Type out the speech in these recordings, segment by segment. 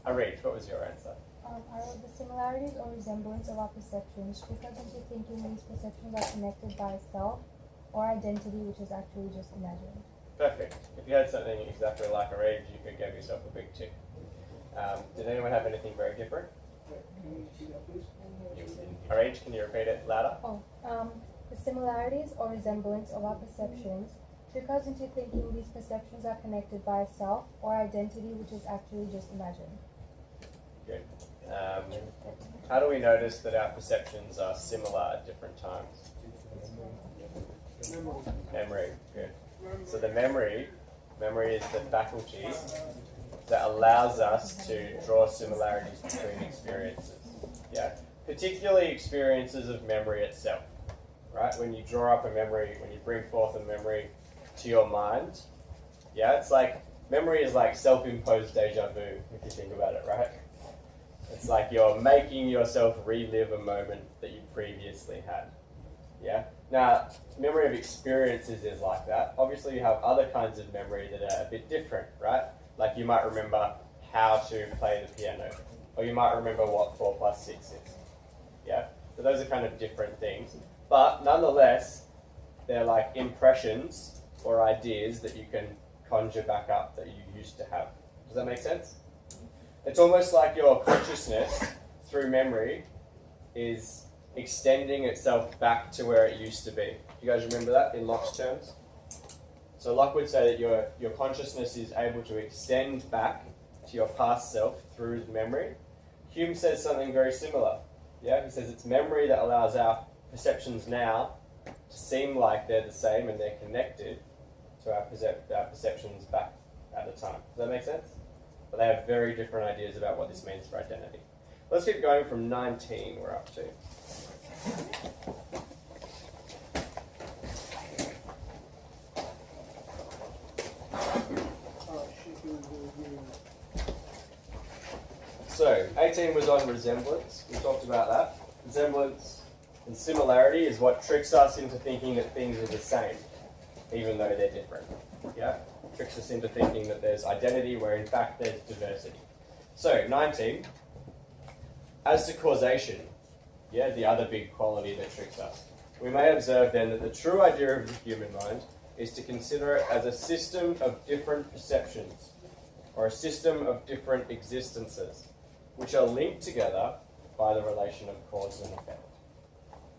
Arid, what was your answer? I wrote the similarities or resemblance of our perceptions. Because into thinking these perceptions are connected by self or identity, which is actually just imagined. Perfect. If you had something exactly like Arid, you could give yourself a big tick. Did anyone have anything very different? Can you repeat that, please? Arid, can you repeat it louder? The similarities or resemblance of our perceptions. Because into thinking these perceptions are connected by a self or identity, which is actually just imagined. Good. How do we notice that our perceptions are similar at different times? Memory. Good. So the memory is the faculty that allows us to draw similarities between experiences. Yeah. Particularly experiences of memory itself. Right? When you draw up a memory, when you bring forth a memory to your mind, yeah, it's like memory is like self-imposed deja vu, if you think about it, right? It's like you're making yourself relive a moment that you previously had. Yeah? Now, memory of experiences is like that. Obviously, you have other kinds of memory that are a bit different, right? Like you might remember how to play the piano, or you might remember what 4 plus 6 is. Yeah? So those are kind of different things. But nonetheless, they're like impressions or ideas that you can conjure back up that you used to have. Does that make sense? It's almost like your consciousness, through memory, is extending itself back to where it used to be. Do you guys remember that in Locke's terms? So Locke would say that your consciousness is able to extend back to your past self through memory. Hume says something very similar. Yeah, he says it's memory that allows our perceptions now to seem like they're the same and they're connected to our perceptions back at the time. Does that make sense? But they have very different ideas about what this means for identity. Let's keep going from 19 we're up to. So, 18 was on resemblance. We talked about that. Resemblance and similarity is what tricks us into thinking that things are the same, even though they're different. Yeah? Tricks us into thinking that there's identity where in fact there's diversity. So, 19. As to causation, yeah, the other big quality that tricks us. We may observe then that the true idea of the human mind is to consider it as a system of different perceptions, or a system of different existences, which are linked together by the relation of cause and effect.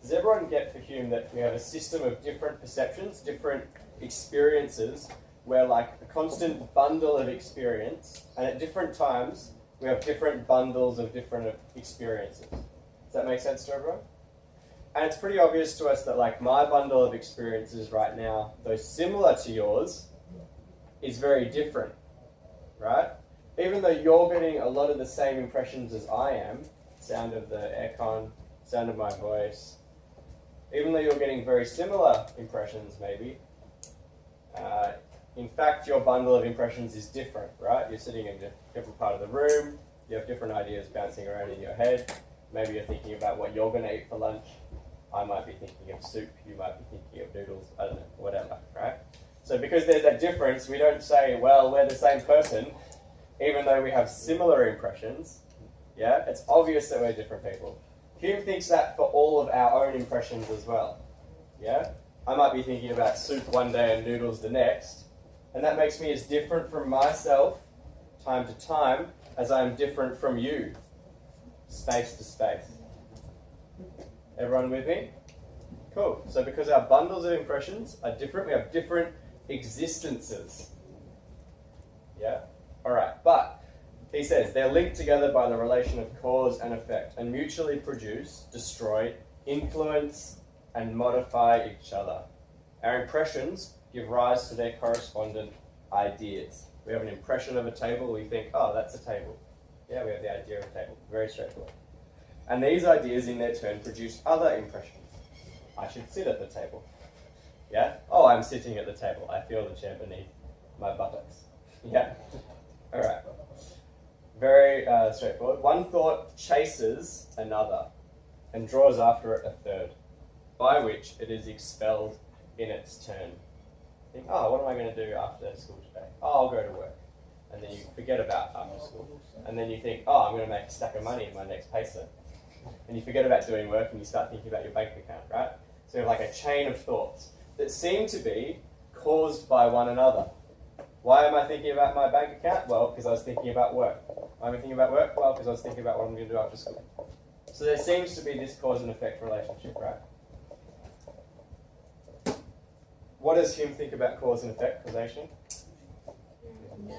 Does everyone get for Hume that we have a system of different perceptions, different experiences, where like a constant bundle of experience, and at different times we have different bundles of different experiences? Does that make sense to everyone? And it's pretty obvious to us that like my bundle of experiences right now, though similar to yours, is very different, right? Even though you're getting a lot of the same impressions as I am, sound of the aircon, sound of my voice, even though you're getting very similar impressions maybe, in fact your bundle of impressions is different, right? You're sitting in a different part of the room, you have different ideas bouncing around in your head, maybe you're thinking about what you're going to eat for lunch, I might be thinking of soup, you might be thinking of noodles, I don't know, whatever, right? So because there's that difference, we don't say, well, we're the same person, even though we have similar impressions. Yeah, it's obvious that we're different people. Hume thinks that for all of our own impressions as well. Yeah, I might be thinking about soup one day and noodles the next, and that makes me as different from myself, time to time, as I am different from you, space to space. Everyone with me? Cool. So because our bundles of impressions are different, we have different existences. Yeah? Alright, but he says they're linked together by the relation of cause and effect and mutually produce, destroy, influence, and modify each other. Our impressions give rise to their correspondent ideas. We have an impression of a table, we think, oh, that's a table. Yeah, we have the idea of a table. Very straightforward. And these ideas in their turn produce other impressions. I should sit at the table. Yeah? Oh, I'm sitting at the table. I feel the chair beneath my buttocks. Yeah? Alright. Very straightforward. One thought chases another and draws after it a third, by which it is expelled in its turn. Think, oh, what am I going to do after school today? Oh, I'll go to work. and then you forget about after school. And then you think, oh, I'm going to make a stack of money in my next pay slip. And you forget about doing work and you start thinking about your bank account, right? So you have like a chain of thoughts that seem to be caused by one another. Why am I thinking about my bank account? Well, because I was thinking about work. Why am I thinking about work? Well, because I was thinking about what I'm going to do after school. So there seems to be this cause and effect relationship, right? What does Hume think about cause and effect, causation?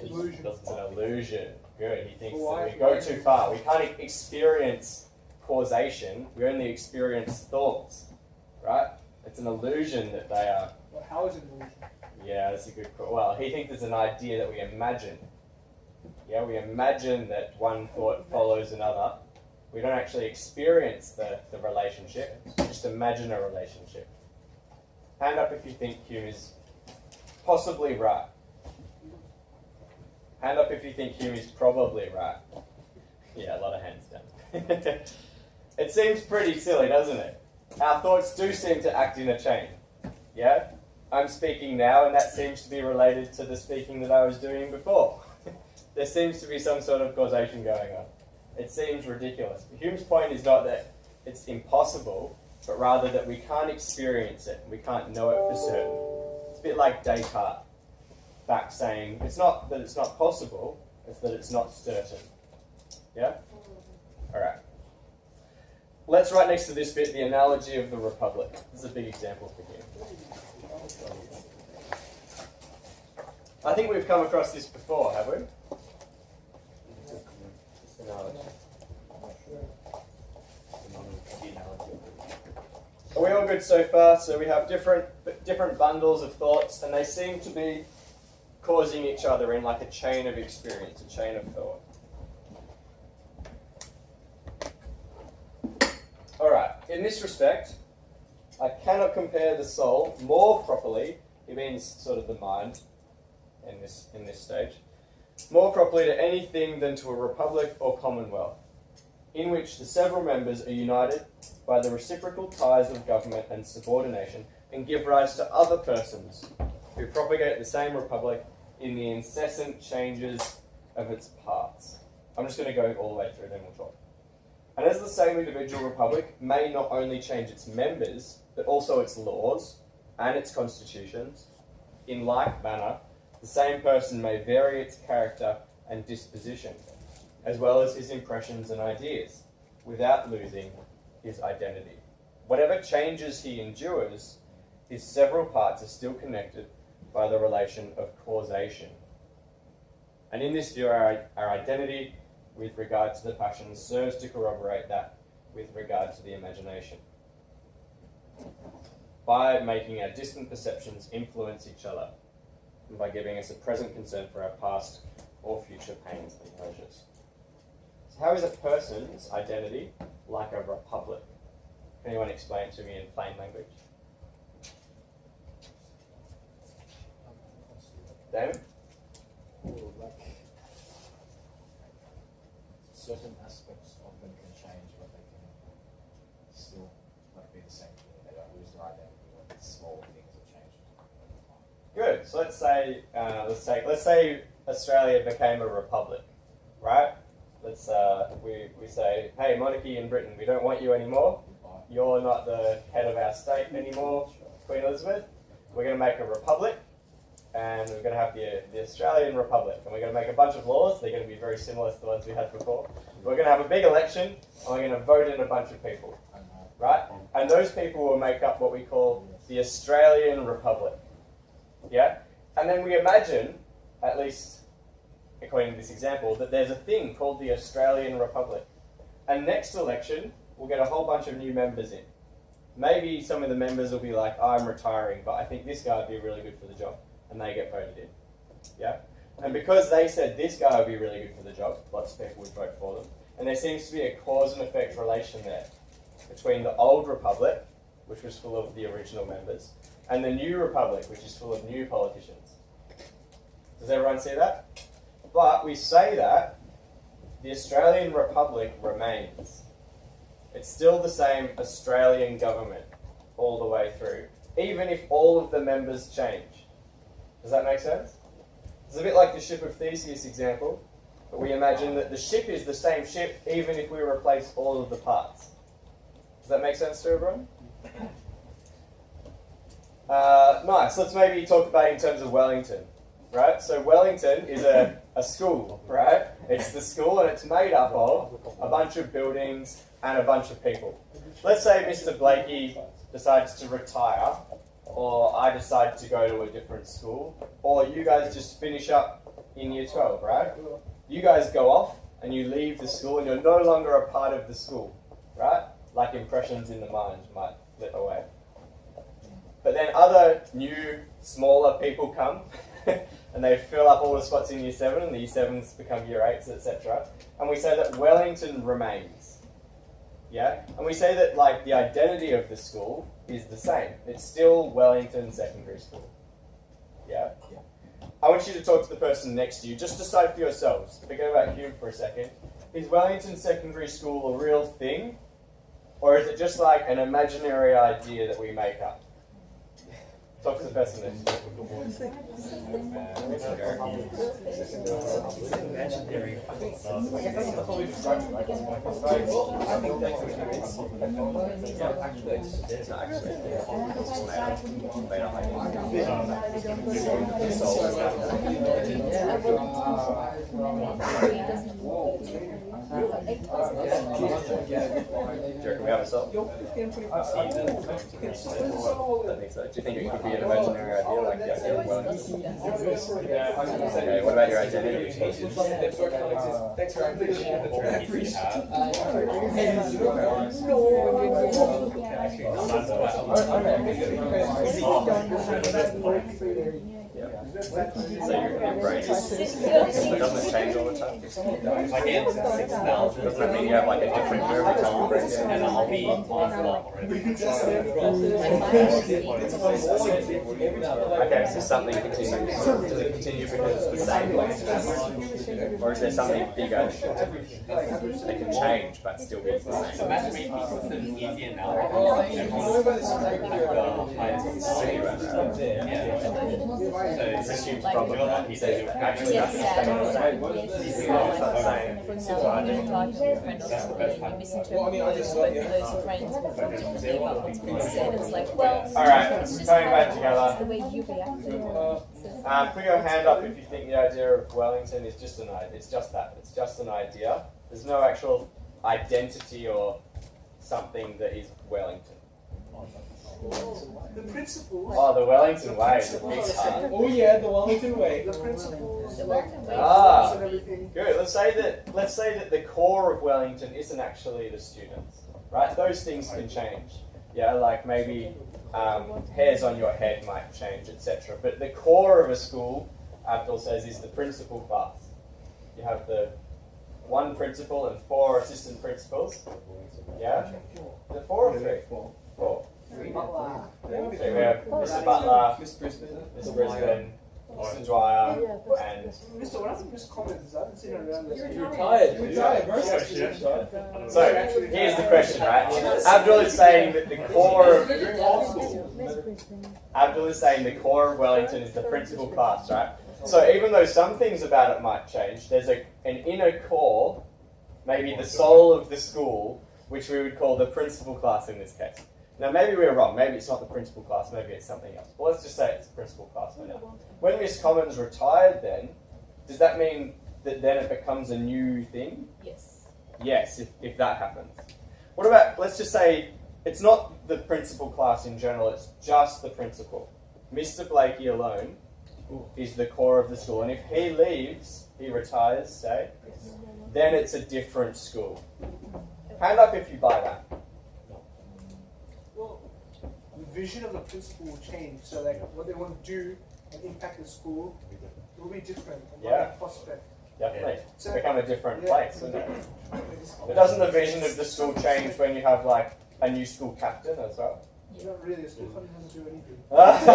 Illusion. It's an illusion. Good. He thinks that we go too far. We can't experience causation. We only experience thoughts, right? It's an illusion that they are. Well, how is it an illusion? Yeah, that's a good. Well, he thinks it's an idea that we imagine. Yeah, we imagine that one thought follows another. We don't actually experience the relationship. We just imagine a relationship. Hand up if you think Hume is possibly right. Hand up if you think Hume is probably right. Yeah, a lot of hands down. It seems pretty silly, doesn't it? Our thoughts do seem to act in a chain. Yeah? I'm speaking now, and that seems to be related to the speaking that I was doing before. There seems to be some sort of causation going on. It seems ridiculous. Hume's point is not that it's impossible, but rather that we can't experience it. We can't know it for certain. It's a bit like Descartes back saying, it's not that it's not possible, it's that it's not certain. Yeah? Alright. Let's write next to this bit the analogy of the Republic. This is a big example for Hume. I think we've come across this before, have we? This analogy. Are we all good so far? So we have different bundles of thoughts, and they seem to be causing each other in like a chain of experience, a chain of thought. Alright, in this respect, I cannot compare the soul more properly, it means sort of the mind in this stage, more properly to anything than to a republic or commonwealth, in which the several members are united by the reciprocal ties of government and subordination, and give rise to other persons who propagate the same republic in the incessant changes of its parts. I'm just going to go all the way through, then we'll talk. And as the same individual republic may not only change its members, but also its laws and its constitutions, in like manner, the same person may vary its character and disposition, as well as his impressions and ideas, without losing his identity. Whatever changes he endures, his several parts are still connected by the relation of causation. And in this view, our identity with regard to the passions serves to corroborate that with regard to the imagination, by making our distant perceptions influence each other, and by giving us a present concern for our past or future pains and pleasures. So how is a person's identity like a republic? Can anyone explain it to me in plain language? David? Like certain aspects of them can change, but they can still like be the same thing. They don't lose their identity. Like small things have changed. Good. So let's say Australia became a republic, right? Let's we say, hey, monarchy in Britain, we don't want you anymore. You're not the head of our state anymore, Queen Elizabeth. We're going to make a republic, and we're going to have the Australian Republic, and we're going to make a bunch of laws. They're going to be very similar to the ones we had before. We're going to have a big election, and we're going to vote in a bunch of people, right? And those people will make up what we call the Australian Republic, yeah? And then we imagine, at least according to this example, that there's a thing called the Australian Republic. And next election, we'll get a whole bunch of new members in. Maybe some of the members will be like, I'm retiring, but I think this guy would be really good for the job. And they get voted in. Yeah? And because they said this guy would be really good for the job, lots of people would vote for them. And there seems to be a cause and effect relation there between the old republic, which was full of the original members, and the new republic, which is full of new politicians. Does everyone see that? But we say that the Australian Republic remains. It's still the same Australian government all the way through, even if all of the members change. Does that make sense? It's a bit like the ship of Theseus example, but we imagine that the ship is the same ship even if we replace all of the parts. Does that make sense to everyone? Nice. Let's maybe talk about it in terms of Wellington, right? So Wellington is a school, right? It's the school and it's made up of a bunch of buildings and a bunch of people. Let's say Mr. Blakey decides to retire, or I decide to go to a different school, or you guys just finish up in year 12, right? You guys go off and you leave the school and you're no longer a part of the school, right? Like impressions in the mind might slip away. But then other new, smaller people come and they fill up all the spots in year 7 and the year 7s become year 8s, etc. And we say that Wellington remains. Yeah? And we say that like the identity of the school is the same. It's still Wellington Secondary School. Yeah? I want you to talk to the person next to you. Just decide for yourselves. Forget about Hume for a second. Is Wellington Secondary School a real thing? Or is it just like an imaginary idea that we make up? Talk to the person next to you. Do we have a solve? That makes sense. Do you think it could be an imaginary idea like the idea of Wellington? Okay, what about your identity? Thanks for So your brain doesn't change all the time? Doesn't that mean you have like a different year every time you brain? And I'll be on flop Okay, so something continues. Does it continue because it's the same? Or is there something bigger that can change but still be the So same? imagine me something easier now. It's a huge problem that he says it actually doesn't stay the same. It's not the same. Alright, coming back together. The way you react to it. Put your hand up if you think the idea of Wellington is just an idea. It's just that. It's just an idea. There's no actual identity or something that is Wellington. the principles. Oh, the Wellington way is a big part. Oh yeah, the Wellington way. The principles. Ah, And everything. good. Let's say that the core of Wellington isn't actually the students, right? Those things can change. Yeah, like maybe hairs on your head might change, etc. But the core of a school, Abdul says, is the principal class. You have the one principal and 4 assistant principals. Yeah? The 4 or 3? 4. So we have Mr. Butler, Miss Brisbane, Mr. Dwyer, and Mr. What happened to Miss Collins? I haven't seen her around this. You're retired, bro. so here's the question, right? Abdul is saying that the core of Wellington is the principal class, right? So even though some things about it might change, there's an inner core, maybe the soul of the school, which we would call the principal class in this case. Now maybe we're wrong, maybe it's not the principal class, maybe it's something else. But let's just say it's the principal class for now. When Miss Commons retired then, does that mean that then it becomes a new thing? Yes. Yes, if that happens. What about, let's just say, it's not the principal class in general, it's just the principal. Mr. Blakey alone is the core of the school, and if he leaves, he retires, say, then it's a different school. Hand up if you buy that. Well, the vision of the principal will change. So like what they want to do and impact the school will be different. And Yeah. prospect. Definitely. So- Become a different Yeah. place, isn't it? But doesn't the vision of the school change when you have like a new school captain as well? Not really. The school doesn't do anything. Oh.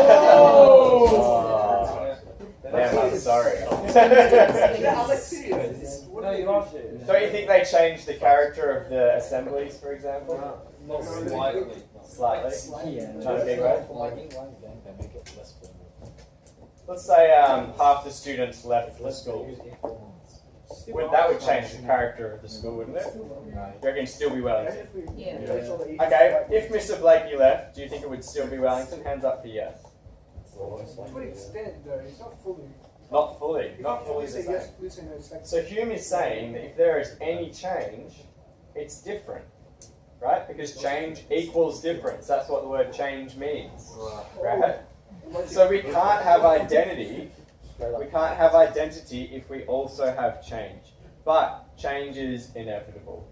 Damn, I'm sorry. Yeah, I'm like serious. What No, do you they are do? serious. Don't you think they changed the character of the assemblies, for example? Not slightly. Slightly? Yeah. Not a big way? For my inline game, they make it less formal. let's say half the students left the school. That would change the character of the school, wouldn't it? You reckon still be Wellington? Yeah. Okay, if Mr. Blakey left, do you think it would still be Wellington? Hands up for yes. To an extent, though, it's not fully. Not fully. You Not can't fully fully the say same. yes, fully say no. It's like So Hume is saying that if there is any change, it's different, right? Because change equals difference. That's what the word change means, right? So we can't have identity. We can't have identity if we also have change. But change is inevitable.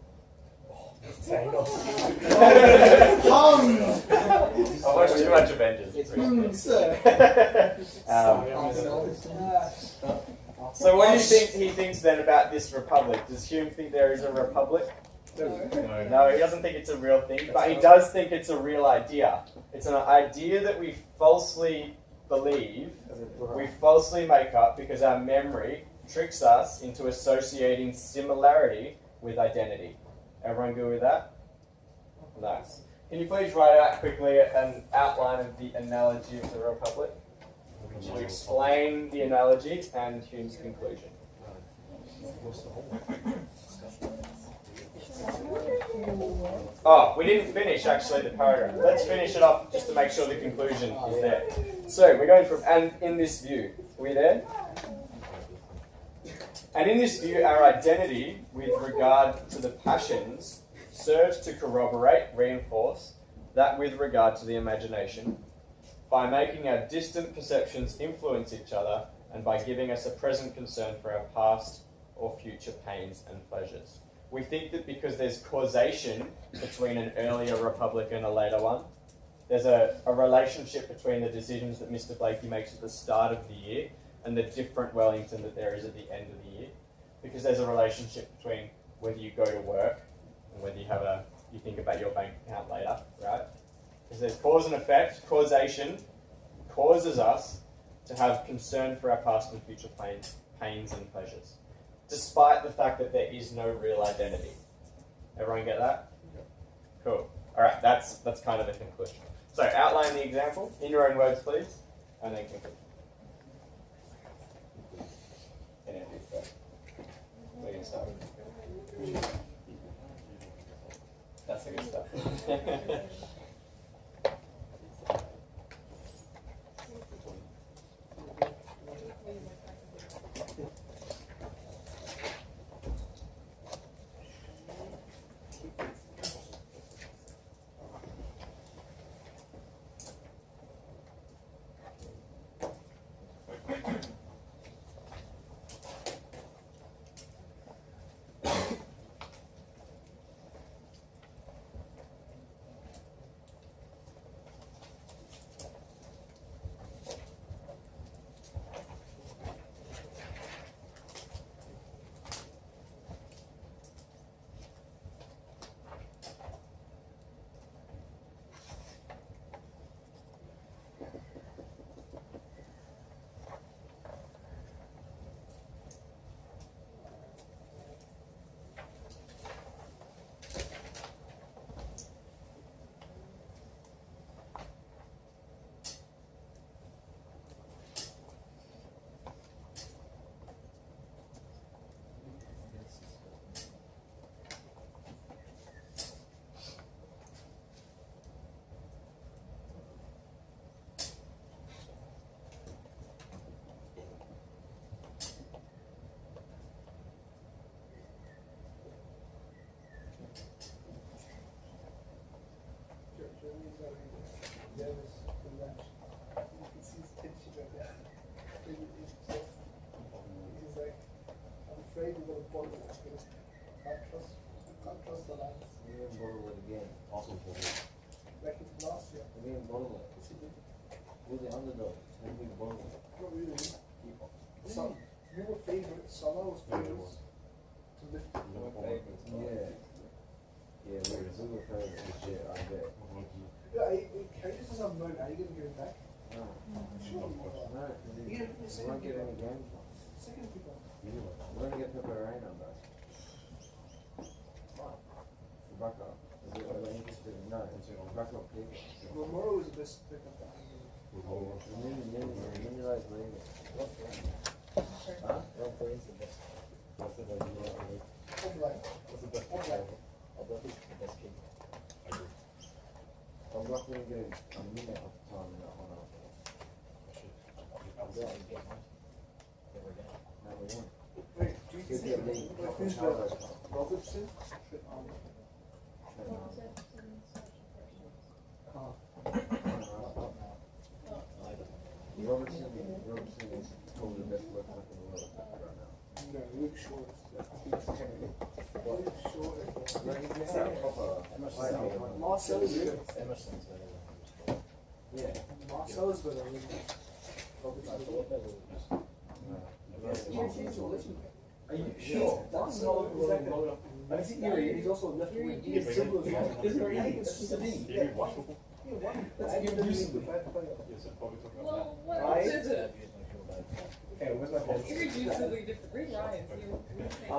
I watched too much Avengers. So what do you think he thinks then about this republic? Does Hume think there is a republic? No, he doesn't think it's a real thing, but he does think it's a real idea. It's an idea that we falsely believe, we falsely make up because our memory tricks us into associating similarity with identity. Everyone good with that? Nice. Can you please write out quickly an outline of the analogy of the republic? To explain the analogy and Hume's conclusion. Oh, we didn't finish actually the paragraph. Let's finish it off just to make sure the conclusion is there. So we're going from, and in this view, are we there? And in this view, our identity with regard to the passions serves to corroborate, reinforce that with regard to the imagination, by making our distant perceptions influence each other and by giving us a present concern for our past or future pains and pleasures. We think that because there's causation between an earlier republic and a later one, there's a relationship between the decisions that Mr. Blakey makes at the start of the year and the different Wellington that there is at the end of the year. Because there's a relationship between whether you go to work and whether you think about your bank account later, right? Because there's cause and effect. Causation causes us to have concern for our past and future pains and pleasures, despite the fact that there is no real identity. Everyone get that? Cool. All right, that's kind of the conclusion. So outline the example in your own words, please, and then conclude. And Andrew first. Where do you start? That's the good stuff. He's like, I'm afraid we're gonna bottle it because can't trust the lines. We didn't bottle it again. Awesome for me. Like it was last year. We didn't bottle it. Yes, he did. We're the underdog. And we bottle it. Not really. Keep on. Some, you were favourites. Salah was favourites to lift it. Yeah. Yeah, we were favorites this year, I bet. Yeah, Kyrgios is unknown. Are you going to give it back? No. Sure you are. No, You get the we second won't get keeper. any games. Second keeper. We're going to get Pepe Reina back. The backup. Are they interested? No, it's a backup keeper. Romero is the best pickup that I can give. then you like leave it. Huh? Roll three's the best. What's the best key? I'm not gonna get a minute of time in that one after. No, we won't. Wait, do you You'll think get leave. who's Robertson? Robertson is probably the best worker in the world right now. No, Luke Short. Luke Short. No, he's got a proper idea. Marcel's good. Emerson's better than Yeah. Marcel's better than Robertson. Are you sure? Marcel is like a, I think he's also a left wing. He's similar as well. Isn't he? Yeah, one. That's a good use of the bad player. Well, what Right? else is it? Okay, where's my phone? You're usually different. Read Ryan's. You're saying.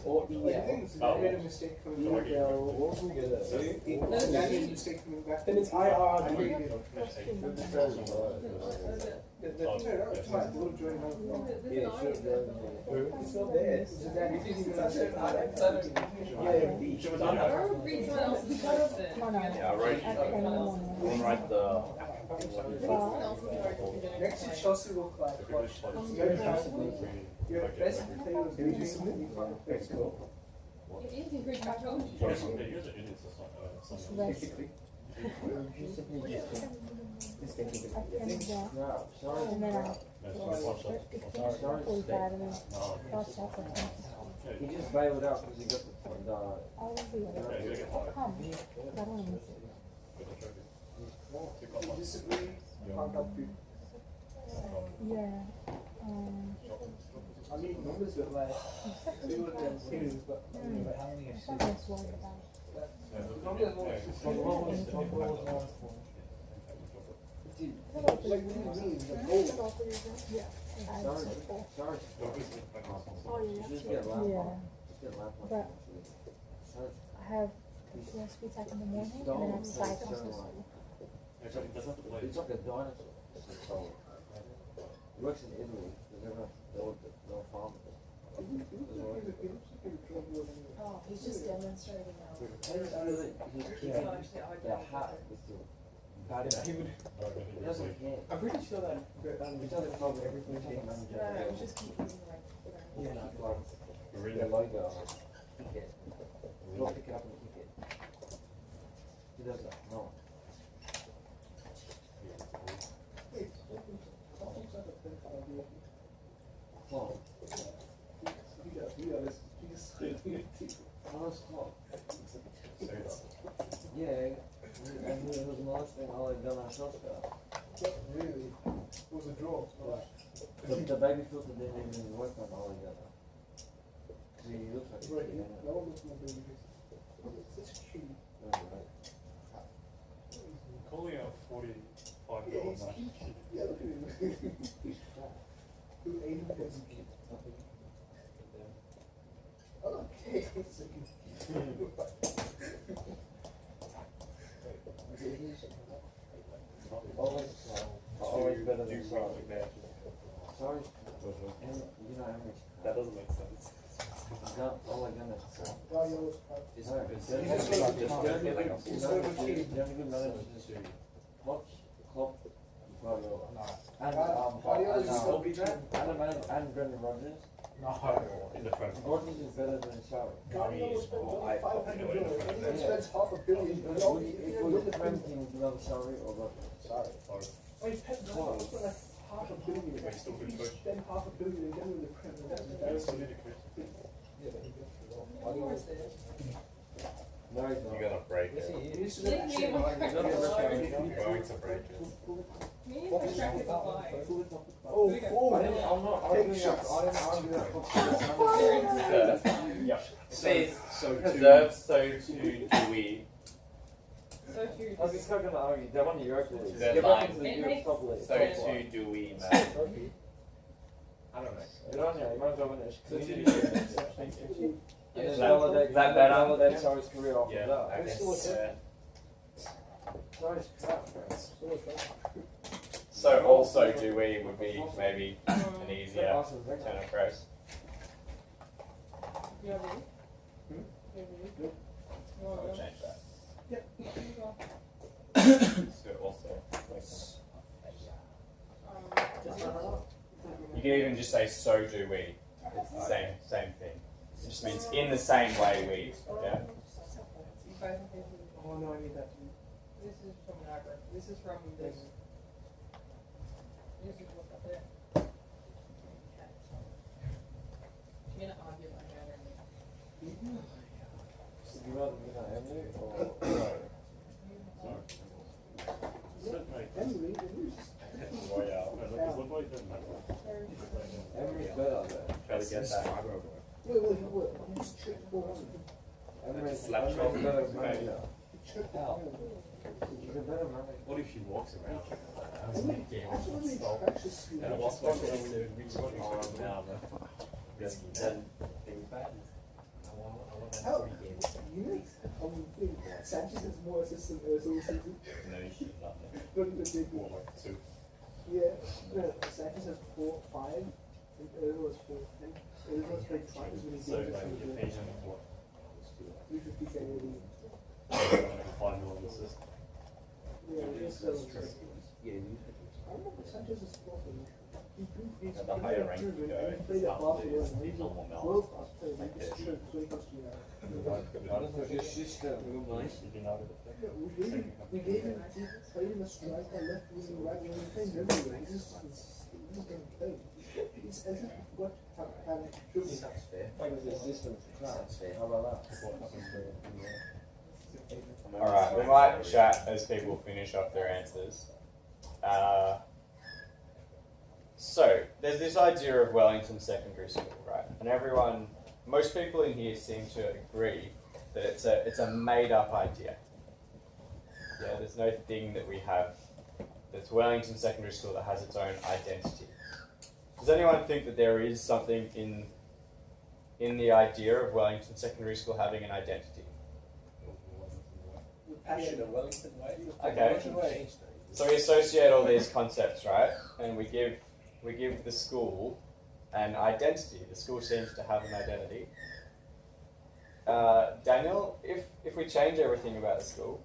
Or I think he made a mistake coming back. He made a mistake coming back. Then it's I IR. agree with you. What is it? It's my little joint now. This is Ryan's. It's not there. It's a dad. You think he's gonna say Or read someone else's post then. No, no. Yeah, I wrote, At 10 in the morning. I'll write the, Read someone else's post. Next to Chelsea will clap. Watch. Your best player was doing something. That's cool. It is in Greek mythology. Rest. At 10 o'clock. No, sorry. And then I finish at 45 and then cross out at 10. He just bailed out because he got the I will be there. I'll come. I don't want to miss it. You disagree, can't help you. Yeah. I mean, numbers are like, they were the things, but I'm not just worried about it. numbers are like, what do you mean, the goal? Sorry. Sorry. Just get laughed Yeah. on. Just get laughed on. But Sorry. I have PSP attack in the morning and then I have cycles to school. It's like a dinosaur. It's a soul. He works in Italy. They'll farm it. Oh, he's just demonstrating now. Their hat is still bad enough. He doesn't care. I'm pretty sure that, He doesn't cover everything. No, it was just confusing, like, Yeah, like their logo. Kick it. He'll pick it up and kick it. He does that. No. Clock. Oh, it's clock. Yeah, and it was molesting all they've done our shotgun. really, it was a draw. The baby filter didn't even work on all together. He looks like a Right, kid, that one was my baby face. Such a cute. Calling out $45 Yeah, he's match. cute. Yeah, look at him. Who ate him as a kid? Okay, it's a Always better than sorry. Sorry. And you know how much. that doesn't make sense. Oh my goodness. guy yellows crap. It's No, it's- the He's only just good like- managers- he's the like a only kid. good managers is Klopp, Guardiola. And Guardiola is still beating him. and Brendan Rodgers. No, in the front. Rodgers is better than Sarri. Guardiola spent I $500 fucking know it. million. He spends $500 million. If we look at ranking, rather Sarri or Rodgers. Sarri. I mean, Pep Guardiola spent like $500 million. But he's still If good you coach. spend $500 million, then with the Premier League, Yeah, that's so need a coach. Who was this? No, he's not. You're gonna break it. He needs to make that Me shit and my right. friend Yeah, were that's right. You're going to break it. Me and my friend is a lie. Oh, I'm not arguing Take that. shots. I didn't argue that for Yeah. Says, So preserve, so too do we. So true. I was just not gonna argue. They want Europa League. They're Get lying. back into the It Europe makes top league. So too do we, man. I don't know. Good on you. You might as well win it. So too And Yeah, then that- validate that better? validate Sarri's career off Yeah, of that. I guess, Nice crap, guys. So also do we would be maybe an easier Awesome. turn of phrase. You ready? Hmm? You ready? Yep. You wanna I'll go? change that. You go. So also, Just you can even just say so do we. It's the same thing. It just means in the same way we. Yeah. Oh no, I need that. This is from Niagara. This is from this. This is what's up there. You're gonna argue about that. Would you rather be that Emily or Emily, Royale. No, look like that. Emily's better though. Try to get that. wait, you just tricked for one. Emily's Slap better shot. manager. You tricked for one. She's a better manager. What if she walks around? Emily crashes you. And what's going on now? Then things bad. How? You know, Sanchez has more assists than Ozil season. No, she's not. Not even big. What, like 2? Yeah, no, Sanchez has 4, 5, and Ozil has 4. And Ozil has played twice as many So, games like, as your Sanchez. patient is what? 350 KD. Like 5 million assists. Yeah, he's still. I remember Sanchez is 4th in he's At the higher rank you go, he played it's at not Barcelona. it's He's a not more mellow. world-class player. Like He just this. shouldn't when it comes to United. I don't know if your sister will mind. Yeah, we gave him, he played in the striker, left wing, right wing, he played everywhere. He just doesn't play. He's as if he forgot how to dribble. Like the system's crap. How about that? Alright, we might chat as people finish off their answers. So, there's this idea of Wellington Secondary School, right? And most people in here seem to agree that it's a made up idea. Yeah, there's no thing that we have that's Wellington Secondary School that has its own identity. Does anyone think that there is something in the idea of Wellington Secondary School having an identity? Passion. Wellington way. Okay. So we associate all these concepts, right? And we give the school an identity. The school seems to have an identity. Daniel, if we change everything about the school,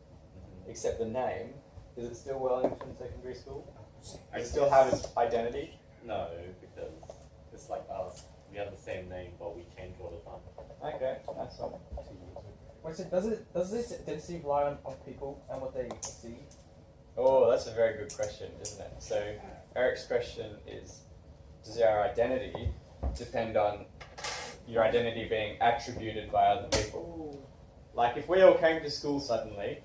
except the name, is it still Wellington Secondary School? Does it still have its identity? No, because it's like us. We have the same name, but we change all the time. Okay, that's fine. Wait, so does this identity rely on people and what they see? Oh, that's a very good question, isn't it? So Eric's question is, does our identity depend on your identity being attributed by other people? Like if we all came to school suddenly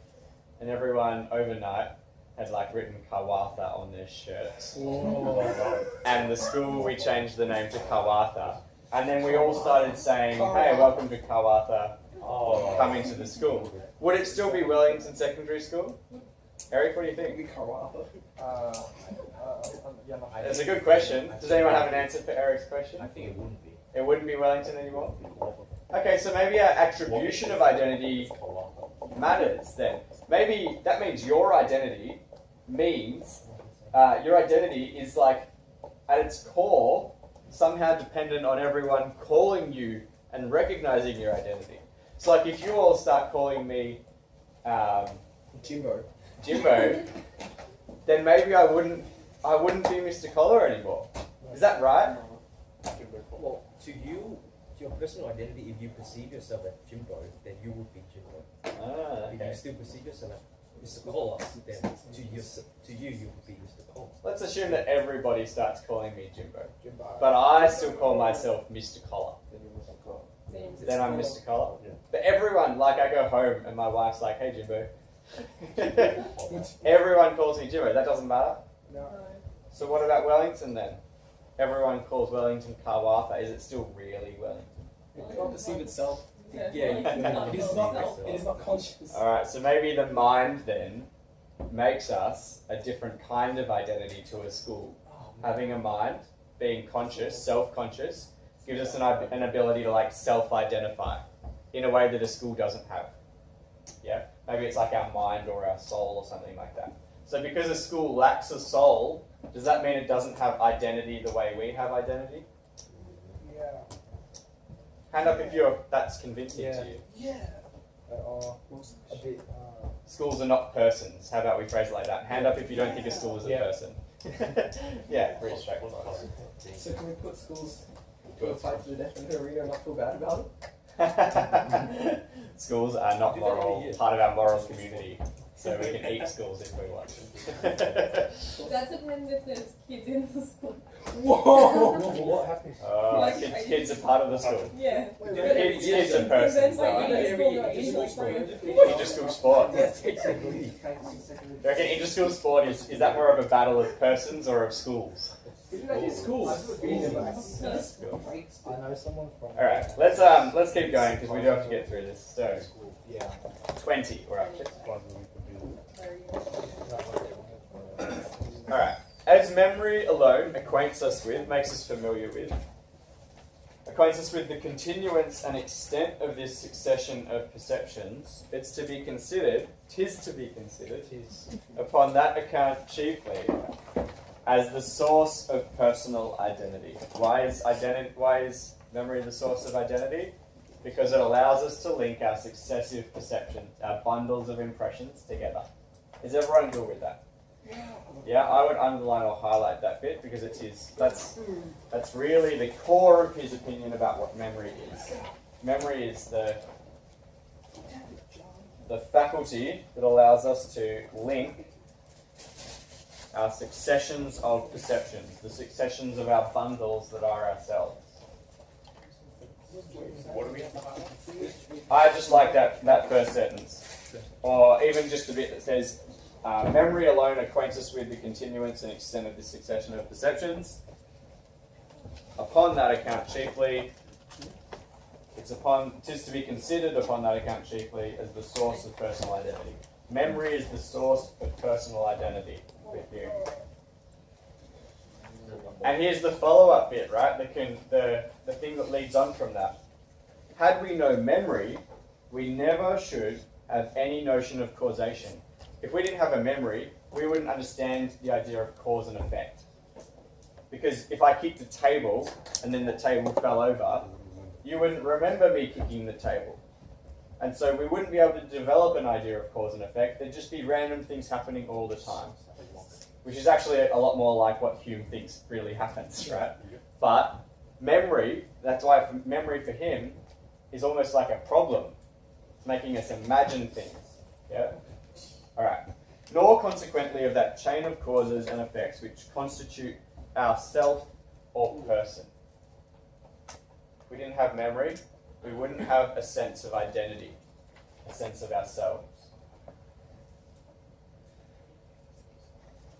and everyone overnight had like written Kawatha on their shirts. And the school, we changed the name to Kawatha. And then we all started saying, hey, welcome to Kawatha, coming to the school. Would it still be Wellington Secondary School? Eric, what do you think? That's a good question. Does anyone have an answer for Eric's question? I think it wouldn't be. It wouldn't be Wellington anymore? Okay, so maybe our attribution of identity matters then. Maybe that means your identity means, your identity is like, at its core, somehow dependent on everyone calling you and recognizing your identity. So like if you all start calling me Jimbo. Jimbo, then maybe I wouldn't be Mr. Collar anymore. Is that right? Well, to you, to your personal identity, if you perceive yourself as Jimbo, then you would be Jimbo. Ah, If okay. you still perceive yourself as Mr. Collar, then to you would be Mr. Collar. Let's assume that everybody starts calling me Jimbo. But I still call myself Mr. Collar. Then I'm Mr. Collar. Yeah. But everyone, like I go home and my wife's like, hey Jimbo. Everyone calls me Jimbo. That doesn't matter. So what about Wellington then? Everyone calls Wellington Kawatha. Is it still really Wellington? It can't perceive itself. Yeah, It is not conscious. Alright, so maybe the mind then makes us a different kind of identity to a school. Having a mind, being conscious, self-conscious, gives us an ability to like self-identify in a way that a school doesn't have. Yeah? Maybe it's like our mind or our soul or something like that. So because a school lacks a soul, does that mean it doesn't have identity the way we have identity? Yeah. Hand up if that's convincing to you. Yeah. A bit. Schools are not persons. How about we phrase it like that? Hand up if you don't think a school is a person. Yeah, pretty straightforward. So can we put schools to a fight to the death in the arena and not feel bad about it? Schools are not moral, part of our moral community. So we can eat schools if we want. That depends if there's kids in the school. Whoa! What happened? Kids are part of the school. Yeah. Kids are persons. Inter-school sport. You reckon inter-school sport is that more of a battle of persons or of schools? Schools. I know someone from. All right, let's keep going because we do have to get through this. So Yeah. 20, we're up to. All right. As memory alone acquaints us with, makes us familiar with, acquaints us with the continuance and extent of this succession of perceptions, tis to be considered, upon that account chiefly, as the source of personal identity. Why is memory the source of identity? Because it allows us to link our successive perceptions, our bundles of impressions together. Is everyone good with that? Yeah, I would underline or highlight that bit because that's really the core of his opinion about what memory is. Memory is the faculty that allows us to link our successions of perceptions, the successions of our bundles that are ourselves. What do we? I just like that first sentence. Or even just the bit that says, memory alone acquaints us with the continuance and extent of this succession of perceptions. Upon that account chiefly, tis to be considered upon that account chiefly as the source of personal identity. Memory is the source of personal identity with Hume. And here's the follow-up bit, right? The thing that leads on from that. Had we no memory, we never should have any notion of causation. If we didn't have a memory, we wouldn't understand the idea of cause and effect. Because if I kicked a table and then the table fell over, you wouldn't remember me kicking the table. And so we wouldn't be able to develop an idea of cause and effect. There'd just be random things happening all the time. Which is actually a lot more like what Hume thinks really happens, right? But memory, that's why memory for him is almost like a problem. It's making us imagine things. Yeah? Alright. Nor consequently of that chain of causes and effects which constitute our self or person. If we didn't have memory, we wouldn't have a sense of identity, a sense of ourselves.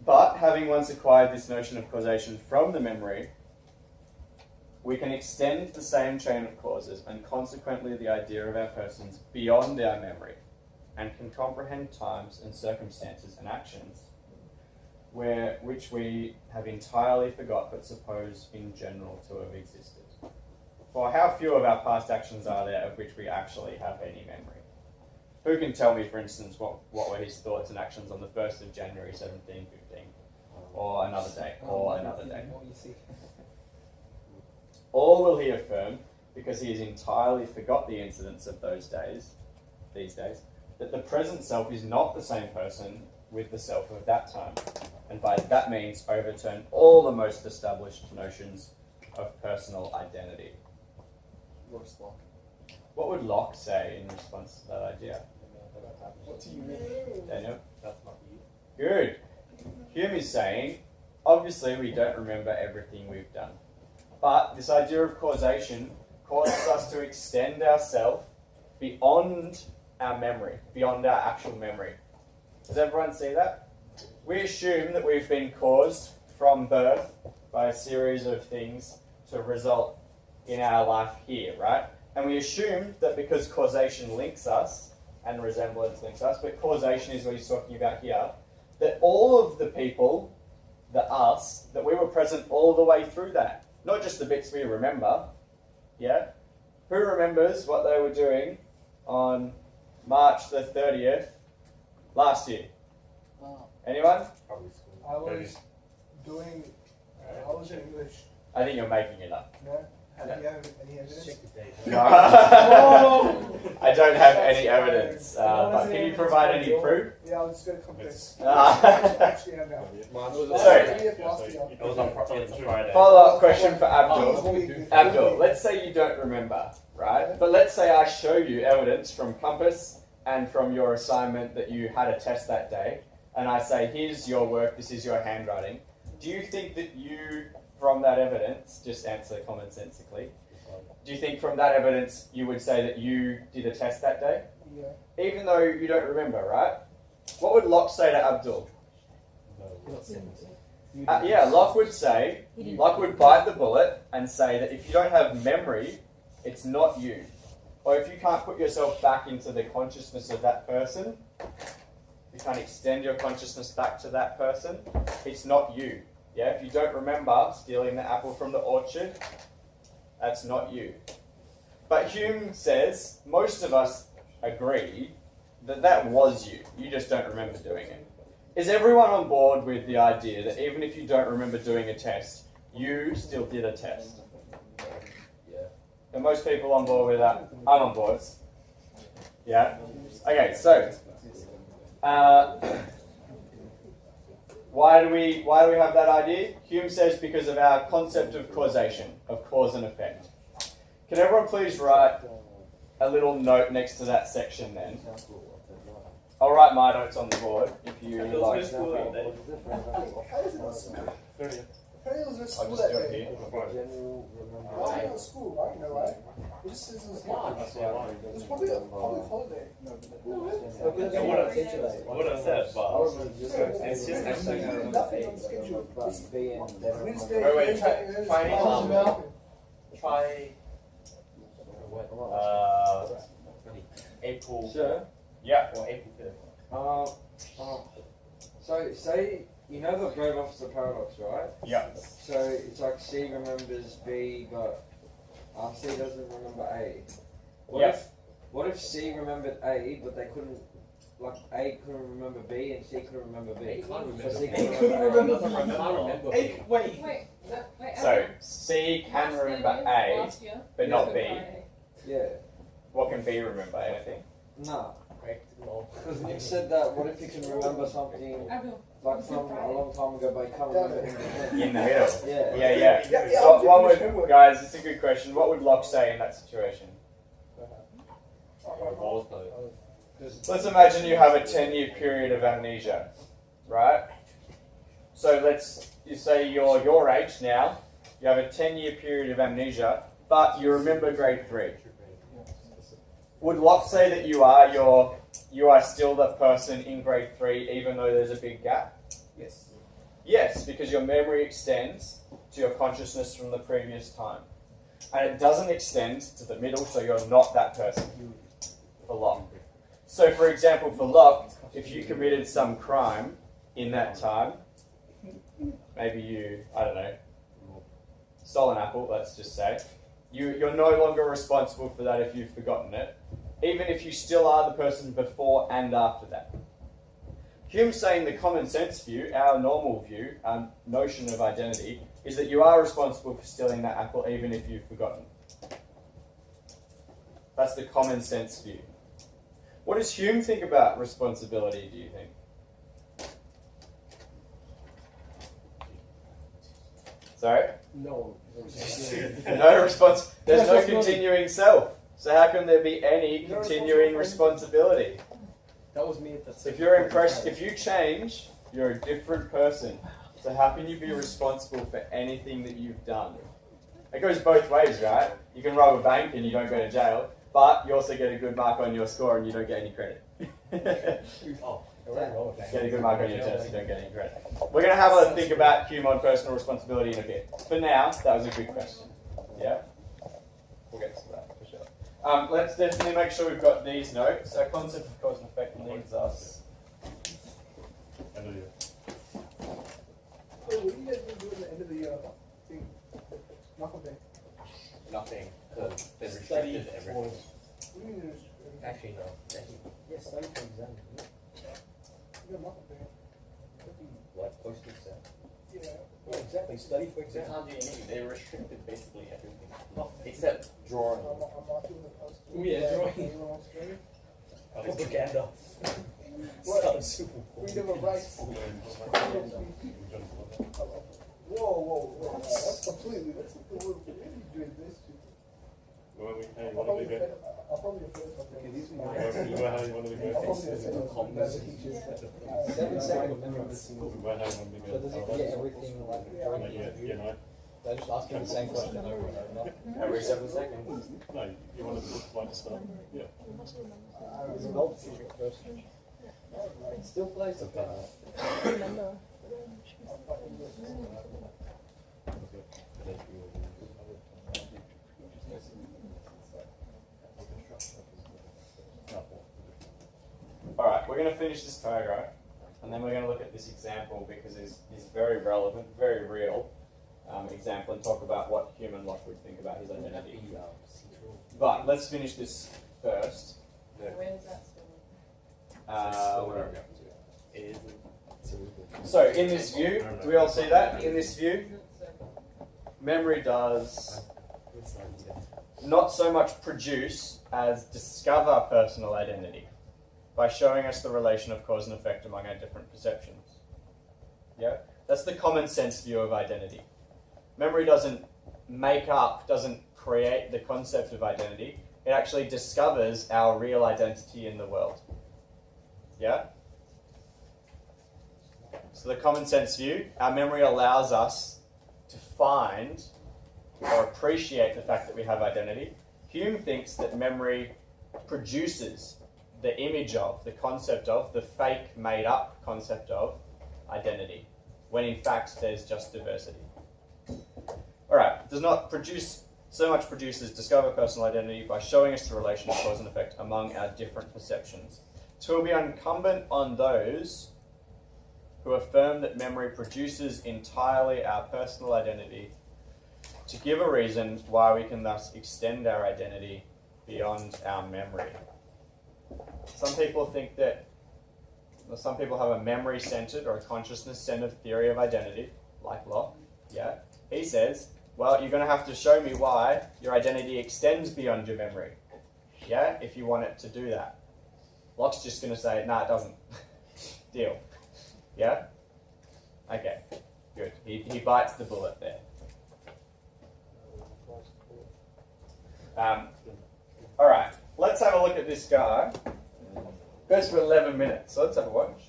But having once acquired this notion of causation from the memory, we can extend the same chain of causes and consequently the idea of our persons beyond our memory and can comprehend times and circumstances and actions which we have entirely forgot but suppose in general to have existed. For how few of our past actions are there of which we actually have any memory? Who can tell me, for instance, what were his thoughts and actions on the 1st of January 1715? Or another day, or another day. Or will he affirm, because he has entirely forgot the incidents of these days, that the present self is not the same person with the self of that time, and by that means overturn all the most established notions of personal identity? What would Locke say in response to that idea? What do you mean? Daniel? That's not you. Good. Hume is saying, obviously we don't remember everything we've done. But this idea of causation causes us to extend ourselves beyond our memory, beyond our actual memory. Does everyone see that? We assume that we've been caused from birth by a series of things to result in our life here, right? And we assume that because causation links us, and resemblance links us, but causation is what he's talking about here, that all of the people, the us, that we were present all the way through that. Not just the bits we remember, yeah? Who remembers what they were doing on March the 30th, Last year. Anyone? Probably school. I was doing, I was in English. I think you're making it up. No? Do you have any evidence? Check the date. No. I don't have any evidence. But can you provide any proof? Yeah, I was going to confess. Ah. Actually, I know. Sorry. It was on Friday. Follow-up question for Abdul. Abdul, let's say you don't remember, right? But let's say I show you evidence from Compass and from your assignment that you had a test that day, and I say, here's your work, this is your handwriting. Do you think that you, from that evidence, just answer commonsensically, do you think from that evidence you would say that you did a test that day? Yeah. Even though you don't remember, right? What would Locke say to Abdul? Yeah, Locke would say, Locke would bite the bullet and say that if you don't have memory, it's not you. Or if you can't put yourself back into the consciousness of that person, you can't extend your consciousness back to that person, it's not you. Yeah, if you don't remember stealing the apple from the orchard, that's not you. But Hume says, most of us agree that that was you. You just don't remember doing it. Is everyone on board with the idea that even if you don't remember doing a test, you still did a test? Yeah. Are most people on board with that? I'm on board. Yeah? Okay, so why do we have that idea? Hume says because of our concept of causation, of cause and effect. Can everyone please write a little note next to that section then? I'll write my notes on the board if you like. Apparently it was school. Apparently it was at school I'll just that do it day. here. Why was it at school, right? No, right? It just says it was it was probably a public holiday. What I said, but It's just actually Nothing on the schedule. Wednesday, Wait, Thursday, and then try it's try April Sure. Yeah. or April 5th. So say you know the great officer paradox, right? Yeah. So it's like C remembers B, but C doesn't remember A. What if C remembered A, but they couldn't, like A couldn't remember B and C couldn't remember B? So C couldn't remember A. Wait. So C can remember A, last year, but not B. Yeah. What can B remember? Anything? No. Because Nick said that. What if you can remember something like from a long time ago, but you can't remember In the middle. Yeah. Yeah. What would, guys? It's a good question. What would Locke say in that situation? Let's imagine you have a 10-year period of amnesia, right? So you say you're your age now. You have a 10-year period of amnesia, but you remember grade 3. Would Locke say that you are still that person in grade 3, even though there's a big gap? Yes. Yes, because your memory extends to your consciousness from the previous time. And it doesn't extend to the middle, so you're not that person for Locke. So for example, for Locke, if you committed some crime in that time, maybe you, I don't know, stole an apple, let's just say, you're no longer responsible for that if you've forgotten it, even if you still are the person before and after that. Hume's saying the common sense view, our normal view, our notion of identity, is that you are responsible for stealing that apple even if you've forgotten. That's the common sense view. What does Hume think about responsibility, do you think? Sorry? No. No response. There's no continuing self. So how can there be any continuing responsibility? That was me at the If you're impressed, if you change, you're a different person. So how can you be responsible for anything that you've done? It goes both ways, right? You can rob a bank and you don't go to jail, but you also get a good mark on your score and you don't get any credit. Get a good mark on your test, you don't get any credit. We're going to have a think about Hume on personal responsibility in a bit. For now, that was a good question. Yeah? We'll get to that for sure. Let's definitely make sure we've got these notes. Our concept of cause and effect leads us. What are you guys going to do at the end of the thing? Knuckle day. Nothing, because they restricted everything. What do you mean there's... Actually, no. Yes, study for exam. Like posted exam. Yeah, exactly. Study for They exam. can't do anything. They restricted basically everything, except drawing. Oh yeah, drawing. Propaganda. Start super. Freedom of rights. Whoa. That's completely. That's the word. What are you doing this to? Well, hey, you want to be good? I'll probably offend. Okay, these Well, how you want to be good? I'll probably offend. 7 seconds memory of the single. Well, how you want to be So good? does he forget everything like during Like, the interview? you know, They're just asking the same question over and over. Every 7 seconds. no, you want to look like stuff. Yeah. It's an old decision first. It still plays a part. Alright, we're going to finish this paragraph and then we're going to look at this example because it's very relevant, very real example and talk about what Hume and Locke would think about his identity. But let's finish this first. Where does that still? Where are we? It isn't. So in this view, do we all see that? In this view, memory does not so much produce as discover personal identity by showing us the relation of cause and effect among our different perceptions. Yeah? That's the common sense view of identity. Memory doesn't make up, doesn't create the concept of identity. It actually discovers our real identity in the world. Yeah? So the common sense view, our memory allows us to find or appreciate the fact that we have identity. Hume thinks that memory produces the image of, the concept of, the fake made up concept of identity, when in fact there's just diversity. Alright, does not produce so much produces discover personal identity by showing us the relation of cause and effect among our different perceptions. So it will be incumbent on those who affirm that memory produces entirely our personal identity to give a reason why we can thus extend our identity beyond our memory. Some people think that, some people have a memory-centered or a consciousness-centered theory of identity, like Locke. Yeah, he says, well, you're going to have to show me why your identity extends beyond your memory. Yeah, if you want it to do that. Locke's just going to say, nah, it doesn't. Deal. Yeah? Okay, good. He bites the bullet there. Alright, let's have a look at this guy. Goes for 11 minutes, so let's have a watch.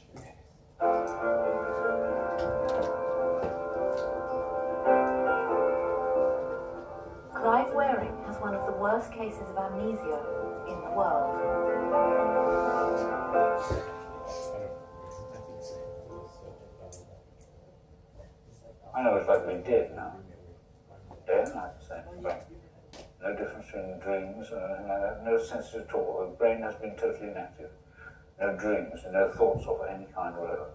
Clive Waring has one of the worst cases of amnesia in the world. I know it's like being dead now. Dead, like the same brain. No difference between dreams and anything like that. No sense at all. The brain has been totally inactive. No dreams and no thoughts of any kind whatever.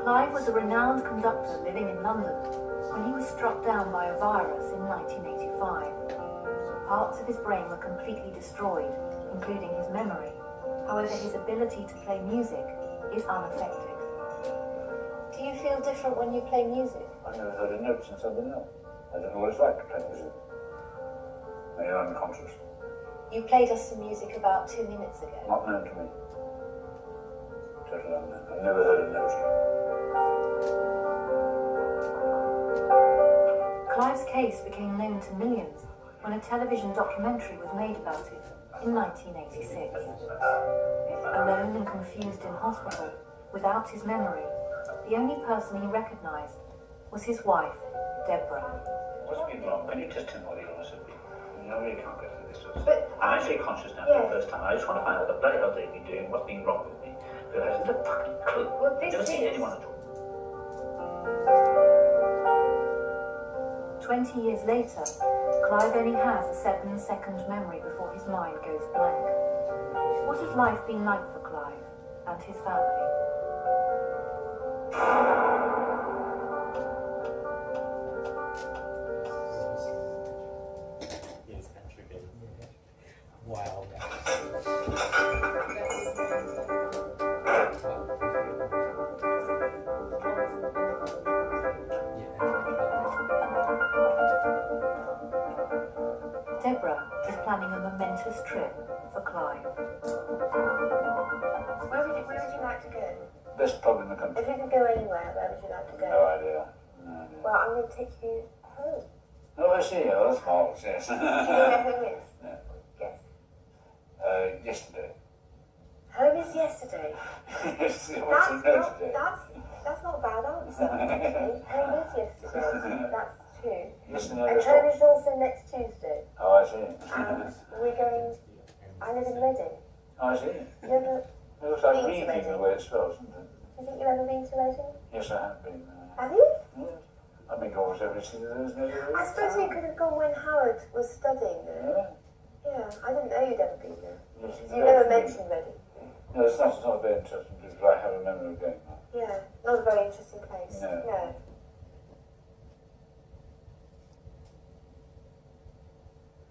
Clive was a renowned conductor living in London when he was struck down by a virus in 1985. Parts of his brain were completely destroyed, including his memory. However, his ability to play music is unaffected. Do you feel different when you play music? I've never heard a note since I've been ill. I don't know what it's like to play music. Maybe I'm unconscious. You played us some music about 2 minutes ago. Not known to me. Totally unknown. I've never heard a note. Clive's case became known to millions when a television documentary was made about it in 1986. Alone and confused in hospital, without his memory, the only person he recognised was his wife, Deborah. What's been wrong? Can you test him what he wants to be? No, you can't go through this. But I'm actually conscious now for the first time. I just want to find out what the bloody hell they've been doing, what's been wrong with me. Who hasn't a fucking clue. Well, this Never seen is- anyone at all. 20 years later, Clive only has a 7-second memory before his mind goes blank. What has life been like for Clive and his family? Yes, country baby. Wow. momentous trip for Clive. Where would you like to go? Best pub in the country. If you could go anywhere, where would you like to go? No idea. No idea. Well, I'm going to take you home. Oh, I see. Oh, that's marvellous, yes. Do you know where home is? No. Yes. Yesterday. Home is yesterday. Yes, what's in there today? That's not a bad answer, actually. Home is yesterday. That's true. Yesterday And was home what? is also next Tuesday. Oh, I see. And we're going. I live in Reading. Oh, I see. You ever? It looks like Been to reading Reading? the way it spells, doesn't it? Do you think you've ever been to Reading? Yes, I have been. Have you? Yes. I've been almost every single day. I suppose you could have gone when Howard was studying there. Yeah. Yeah, I didn't know you'd ever been there. Yes, You never mentioned Reading. No, it's not a very interesting place, but I have a memory of going there. Yeah, not a very interesting place. No.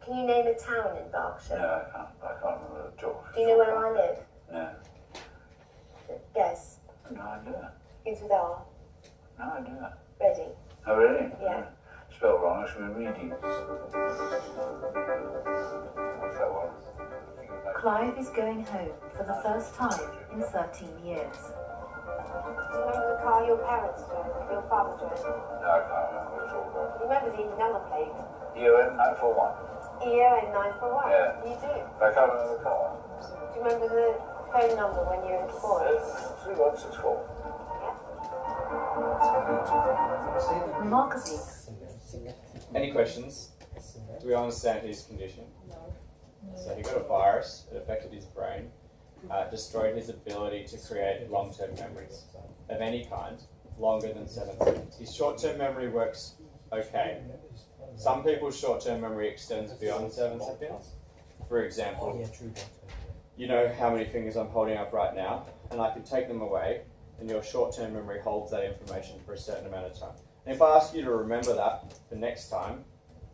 Can you name a town in Berkshire? No, I can't remember the geography. Do you know where I live? No. Guess. No idea. It's with R. No idea. Reading. Oh, really? Yeah. Spelled wrong, I should be reading. What's that one? Clive is going home for the first time in 13 years. Do you remember the car your parents drove? Your father drove? No, I can't remember what it's all about. Do you remember the number plate? EON 941. EON 941? Yeah. You do? I can't remember the car. Do you remember the phone number when you were a boy? 3164. Remarkably, Any questions? Do we understand his condition? So he got a virus, it affected his brain, destroyed his ability to create long-term memories of any kind, longer than 7 seconds. His short-term memory works okay. Some people's short-term memory extends beyond 7 seconds. For example, you know how many fingers I'm holding up right now, and I can take them away, and your short-term memory holds that information for a certain amount of time. And if I ask you to remember that for next time,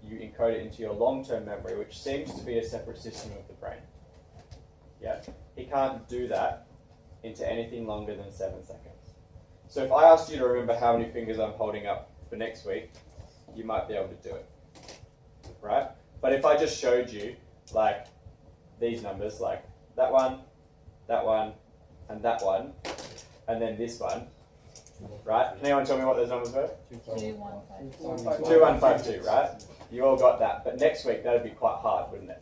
you encode it into your long-term memory, which seems to be a separate system of the brain. Yeah, he can't do that into anything longer than 7 seconds. So if I asked you to remember how many fingers I'm holding up for next week, you might be able to do it, right? But if I just showed you, like, these numbers, like that one, and that one, and then this one, right? Can anyone tell me what those numbers were? 2152, right? You all got that. But next week, that would be quite hard, wouldn't it?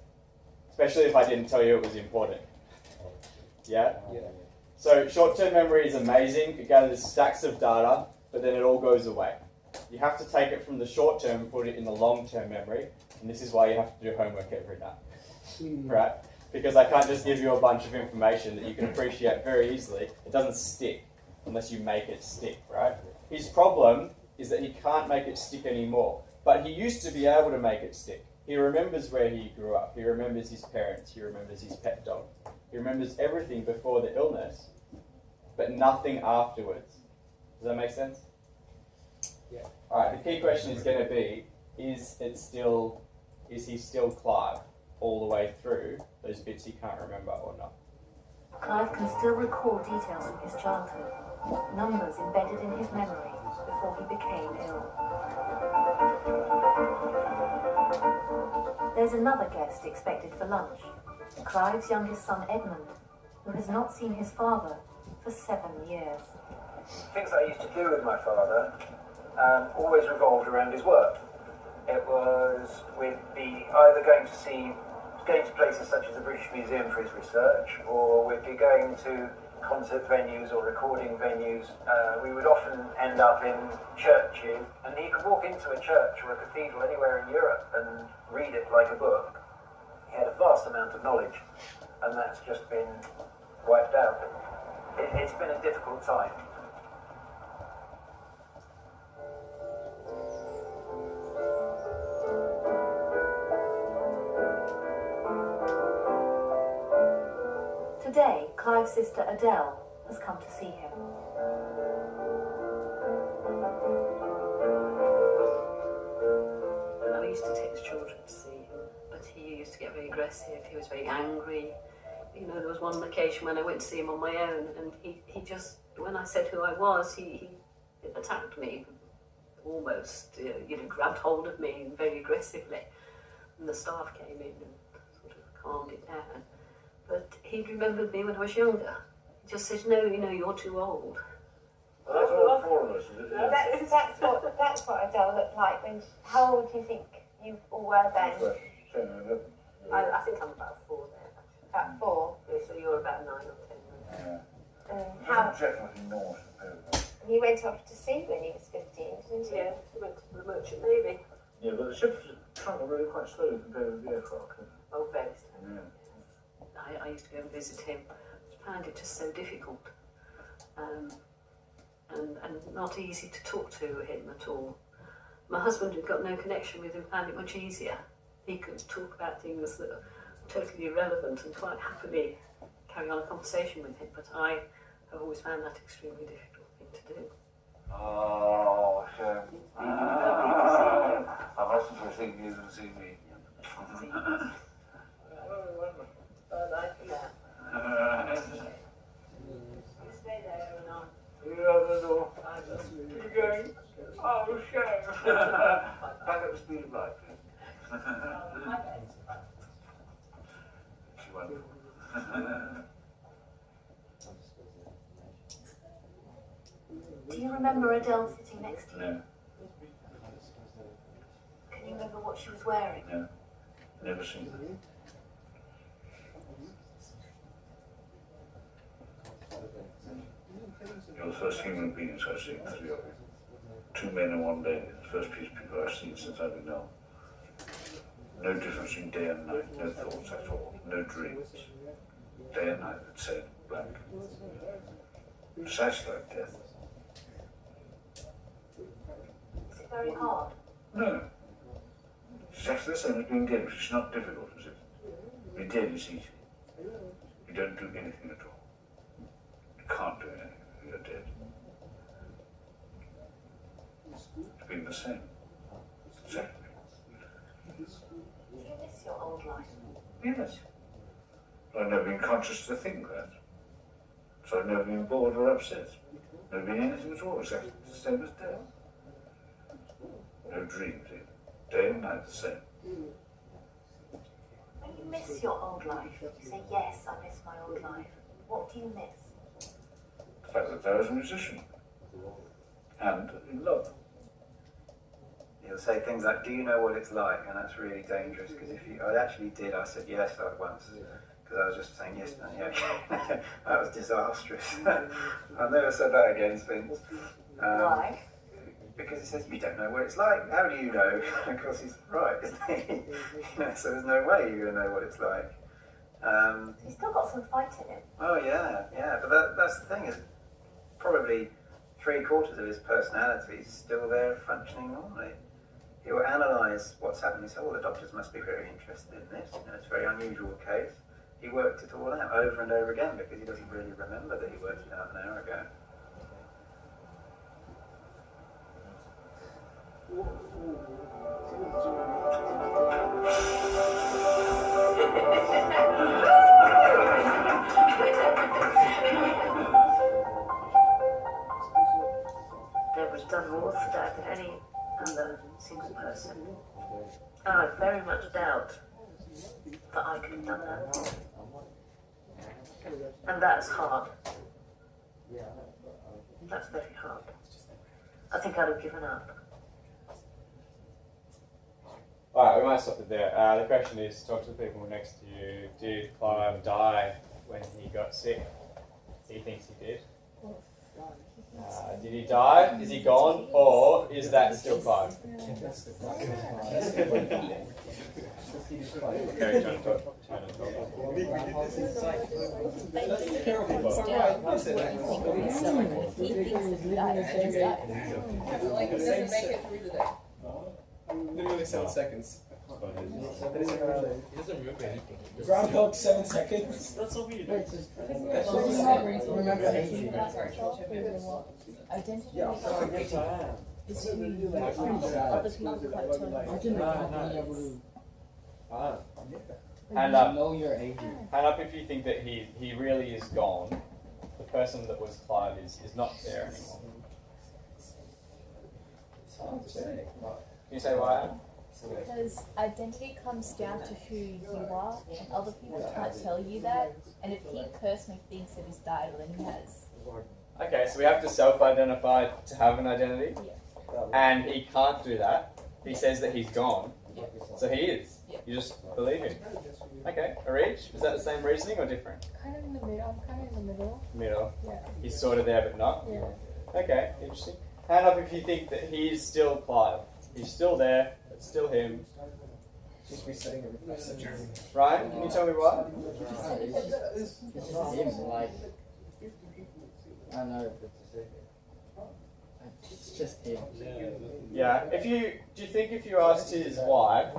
Especially if I didn't tell you it was important. Yeah? So short-term memory is amazing. It gathers stacks of data, but then it all goes away. You have to take it from the short-term and put it in the long-term memory, and this is why you have to do homework every night, right? Because I can't just give you a bunch of information that you can appreciate very easily. It doesn't stick unless you make it stick, right? His problem is that he can't make it stick anymore, but he used to be able to make it stick. He remembers where he grew up. He remembers his parents. He remembers his pet dog. He remembers everything before the illness, but nothing afterwards. Does that make sense? Yeah. All right, the key question is going to be, is he still Clive all the way through those bits he can't remember or not? Clive can still recall details from his childhood, numbers embedded in his memory before he became ill. There's another guest expected for lunch, Clive's youngest son Edmund, who has not seen his father for 7 years. Things I used to do with my father always revolved around his work. It was, we'd be either going to places such as the British Museum for his research, or we'd be going to concert venues or recording venues. We would often end up in churches, and he could walk into a church or a cathedral anywhere in Europe and read it like a book. He had a vast amount of knowledge, and that's just been wiped out. It's been a difficult time. Today, Clive's sister Adele has come to see him. I used to take the children to see him, but he used to get very aggressive. He was very angry. You know, there was one occasion when I went to see him on my own, and he just, when I said who I was, he attacked me, almost, grabbed hold of me very aggressively. And the staff came in and sort of he'd remembered me when I was younger. He just says, no, you know, you're too old. That's all four of us, is it? Yeah. That's what Adele looked like when. How old do you think you all were then? 10 and 11. I think I'm about 4 there. About 4. Yeah, so you're about 9 or 10. Yeah. How? Definitely not. He went off to sea when he was 15, didn't he? Yeah, he went to the Merchant Navy. Yeah, but the ships travel really quite slowly compared with the aircraft. Oh, very slow. Yeah. I used to go and visit him. I found it just so difficult. And not easy to talk to him at all. My husband, who'd got no connection with him, found it much easier. He could talk about things that are totally irrelevant and quite happily carry on a conversation with him, but I have always found that extremely difficult thing to do. Oh, shame. I'm much more seeing you than seeing me. Stay there and on. You open the door. You're going. Oh, shame. Back up the speed of light. She wonderful. Do you remember Adele sitting next to you? No. Can you remember what she was wearing? No. Never seen her. You're the first human beings I've seen, 3 of you. 2 men in one day, the first piece of people I've seen since I've been known. No difference in day and night, no thoughts at all, no dreams. Day and night, it said, black. Precisely like death. Is it very hard? No. It's exactly the same as being dead, which is not difficult, is it? Being dead is easy. You don't do anything at all. You can't do anything if you're dead. It's been the same. Exactly. Do you miss your old life? Yes. But I've never been conscious to think that. So I've never been bored or upset. Never been anything at all, exactly the same as death. No dreams, day and night the same. When you miss your old life, you say, yes, I miss my old life. What do you miss? The fact that I was a musician. And in love. He'll say things like, do you know what it's like? And that's really dangerous, because if you, I actually did, I said yes like once, because I was just saying yes, no, yeah. That was disastrous. I've never said that again since. Why? Because he says, you don't know what it's like. How do you know? Of course he's right, isn't he? So there's no way you're going to know what it's like. He's still got some fight in him. Oh yeah, but that's the thing, is probably 3/4 of his personality is still there functioning normally. He will analyse what's happening. So, the doctors must be very interested in this. It's a very unusual case. He worked it all out over and over again because he doesn't really remember that he worked it out an hour ago. Deborah's done more for Dad than any other single person. And I very much doubt that I could have done that. And that's hard. That's very hard. I think I'd have given up. Alright, we might stop it there. The question is, talk to the people next to you. Did Clive die when he got sick? He thinks he did. Did he die? Is he gone? Or is that still Clive? Carrie, turn and talk. Like he doesn't make it through the day. Literally 7 seconds. He doesn't remember anything. Groundhog 7 seconds. That's so weird. Hand up if you think that he really is gone. The person that was Clive is not there anymore. Can you say why? Because identity comes down to who you are, and other people can't tell you that. And if he personally thinks that he's died, then he has. Okay, so we have to self-identify to have an identity, and he can't do that. He says that he's gone, so he is. You just believe him. Okay, Arij, is that the same reasoning or different? Kind of in the middle. I'm kind of in the middle. Middle. Yeah. He's sort of there but not? Yeah. Okay, interesting. Hand up if you think that he's still Clive. He's still there, it's still him. Just resetting everything. Ryan, can you tell me why? It's him, like, I know, it's just him. Yeah. Do you think if you asked his wife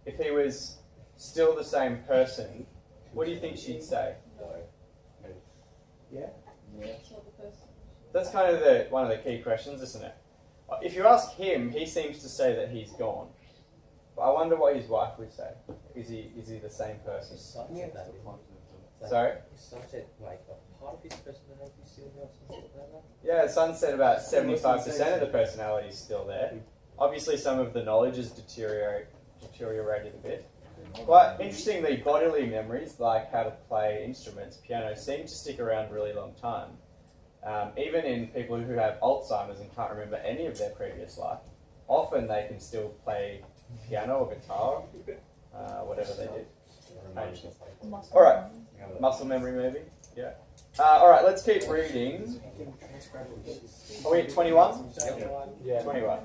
if he was still the same person, what do you think she'd say? Yeah. That's kind of one of the key questions, isn't it? If you ask him, he seems to say that he's gone. But I wonder what his wife would say. Is he the same person? Sorry? His son said, like, a part of his personality is still there or something like that? Yeah, Sun said about 75% of the personality is still there. Obviously, some of the knowledge has deteriorated a bit. Quite interestingly, bodily memories, like how to play instruments, piano, seem to stick around a really long time. Even in people who have Alzheimer's and can't remember any of their previous life, often they can still play piano or guitar, whatever they did. All right, muscle memory maybe, yeah. All right, let's keep reading. Are we at 21? Yeah. 21.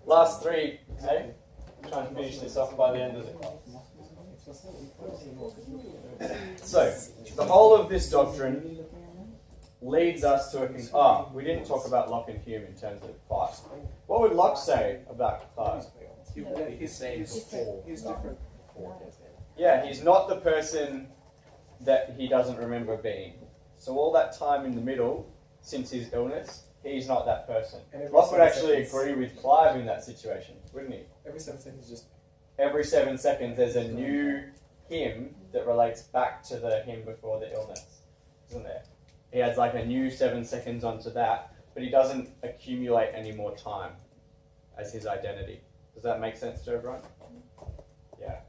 Last three, eh? Trying to finish this off by the end of the class. So, the whole of this doctrine leads us to we didn't talk about Locke and Hume in terms of Clive. What would Locke say about Clive? He's different. Yeah, he's not the person that he doesn't remember being. So all that time in the middle, since his illness, he's not that person. Locke would actually agree with Clive in that situation, wouldn't he? Every 7 seconds Every 7 seconds there's a new him that relates back to the him before the illness, isn't there? He adds like a new 7 seconds onto that, but he doesn't accumulate any more time as his identity. Does that make sense to everyone? Yeah.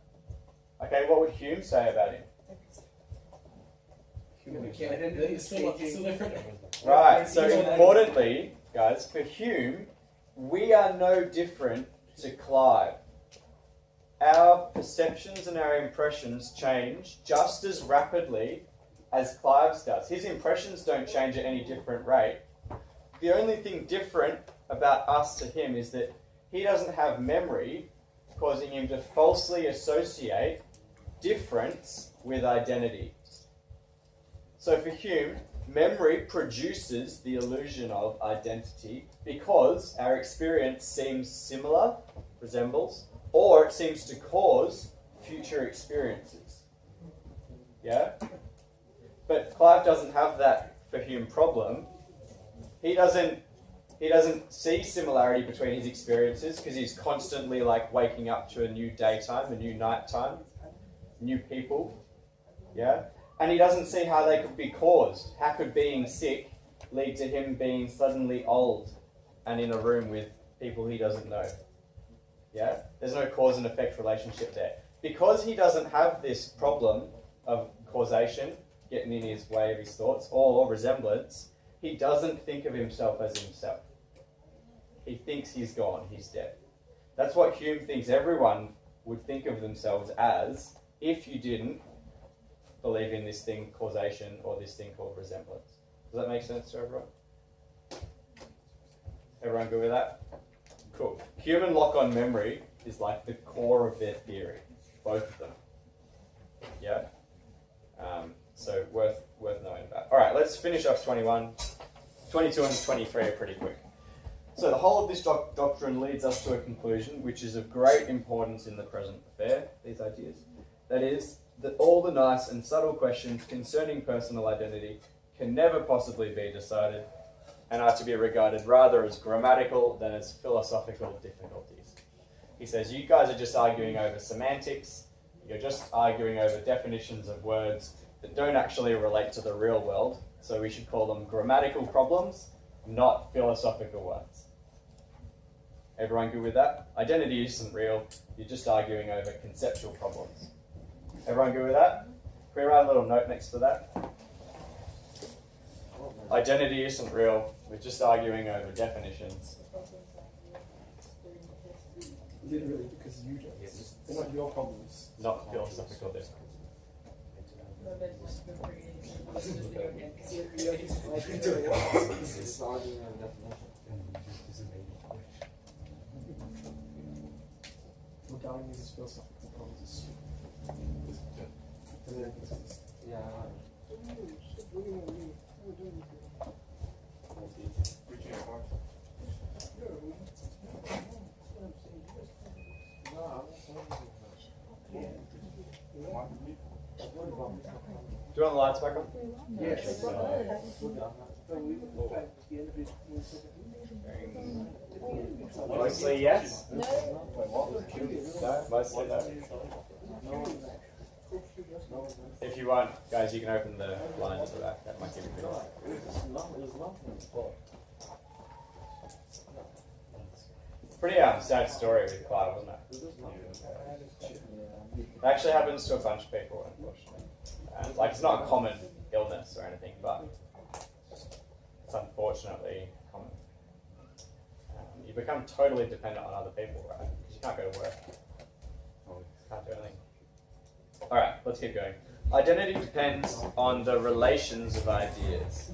Okay, what would Hume say about him? Right, so importantly, guys, for Hume, we are no different to Clive. Our perceptions and our impressions change just as rapidly as Clive's does. His impressions don't change at any different rate. The only thing different about us to him is that he doesn't have memory, causing him to falsely associate difference with identity. So for Hume, memory produces the illusion of identity because our experience seems similar, resembles, or it seems to cause future experiences. Yeah? But Clive doesn't have that for Hume problem. He doesn't see similarity between his experiences because he's constantly like waking up to a new daytime, a new nighttime, new people. Yeah? And he doesn't see how they could be caused. How could being sick lead to him being suddenly old and in a room with people he doesn't know? Yeah? There's no cause and effect relationship there. Because he doesn't have this problem of causation getting in his way of his thoughts or resemblance, he doesn't think of himself as himself. He thinks he's gone, he's dead. That's what Hume thinks everyone would think of themselves as if you didn't believe in this thing, causation, or this thing called resemblance. Does that make sense to everyone? Everyone good with that? Cool. Hume and Locke on memory is like the core of their theory, both of them. Yeah? So worth knowing about. All right, let's finish off 21. 22 and 23 are pretty quick. So the whole of this doctrine leads us to a conclusion which is of great importance in the present affair, these ideas. That is, that all the nice and subtle questions concerning personal identity can never possibly be decided and are to be regarded rather as grammatical than as philosophical difficulties. He says, you guys are just arguing over semantics, you're just arguing over definitions of words that don't actually relate to the real world, so we should call them grammatical problems, not philosophical ones. Everyone good with that? Identity isn't real. You're just arguing over conceptual problems. Everyone good with that? Can we write a little note next to that? Identity isn't real. We're just arguing over definitions. Literally, because you don't. They're not your problems. Not philosophical difference. Regarding these philosophical problems is Yeah, Do you want the lights back on? yes. Mostly yes? No. No, mostly no. If you want, guys, you can open the blind at the back. That might give you a bit of light. Pretty sad story with Clive, wasn't it? It actually happens to a bunch of people, unfortunately. Like, it's not a common illness or anything, but it's unfortunately common. You become totally dependent on other people, right? Because you can't go to work. Can't do anything. Alright, let's keep going. Identity depends on the relations of ideas.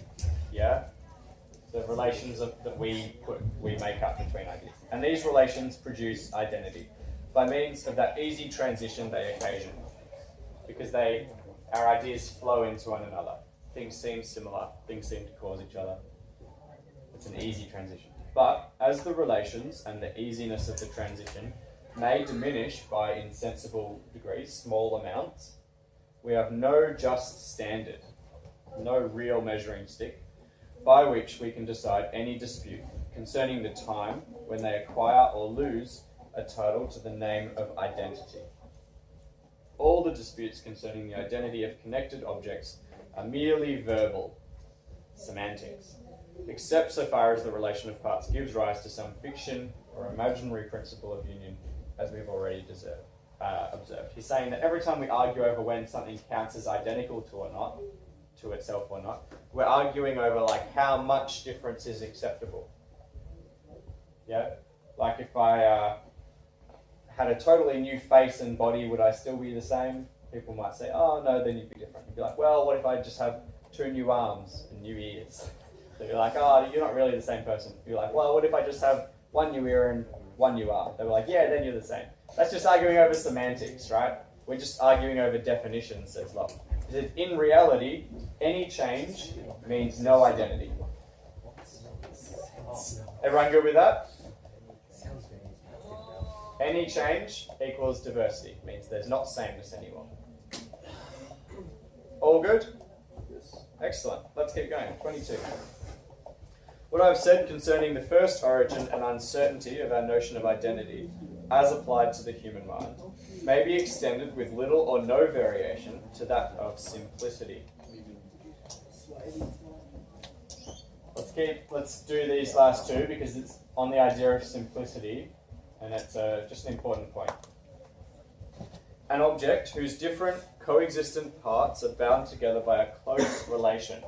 Yeah? The relations that we make up between ideas. And these relations produce identity by means of that easy transition they occasion. Because our ideas flow into one another. Things seem similar, things seem to cause each other. It's an easy transition. But as the relations and the easiness of the transition may diminish by insensible degrees, small amounts, we have no just standard, no real measuring stick, by which we can decide any dispute concerning the time when they acquire or lose a title to the name of identity. All the disputes concerning the identity of connected objects are merely verbal, semantics, except so far as the relation of parts gives rise to some fiction or imaginary principle of union, as we've already observed. He's saying that every time we argue over when something counts as identical to itself or not, we're arguing over like how much difference is acceptable. Yeah? Like if I had a totally new face and body, would I still be the same? People might say, oh no, then you'd be different. You'd be like, well, what if I just have 2 new arms and new ears? So you're like, oh, you're not really the same person. You're like, well, what if I just have 1 new ear and 1 new arm? They were like, yeah, then you're the same. That's just arguing over semantics, right? We're just arguing over definitions, says Locke. In reality, any change means no identity. Everyone good with that? Any change equals diversity. Means there's not sameness anymore. All good? Excellent. Let's keep going. 22. What I've said concerning the first origin and uncertainty of our notion of identity, as applied to the human mind, may be extended with little or no variation to that of simplicity. Let's do these last two because it's on the idea of simplicity, and it's just an important point. An object whose different coexistent parts are bound together by a close relation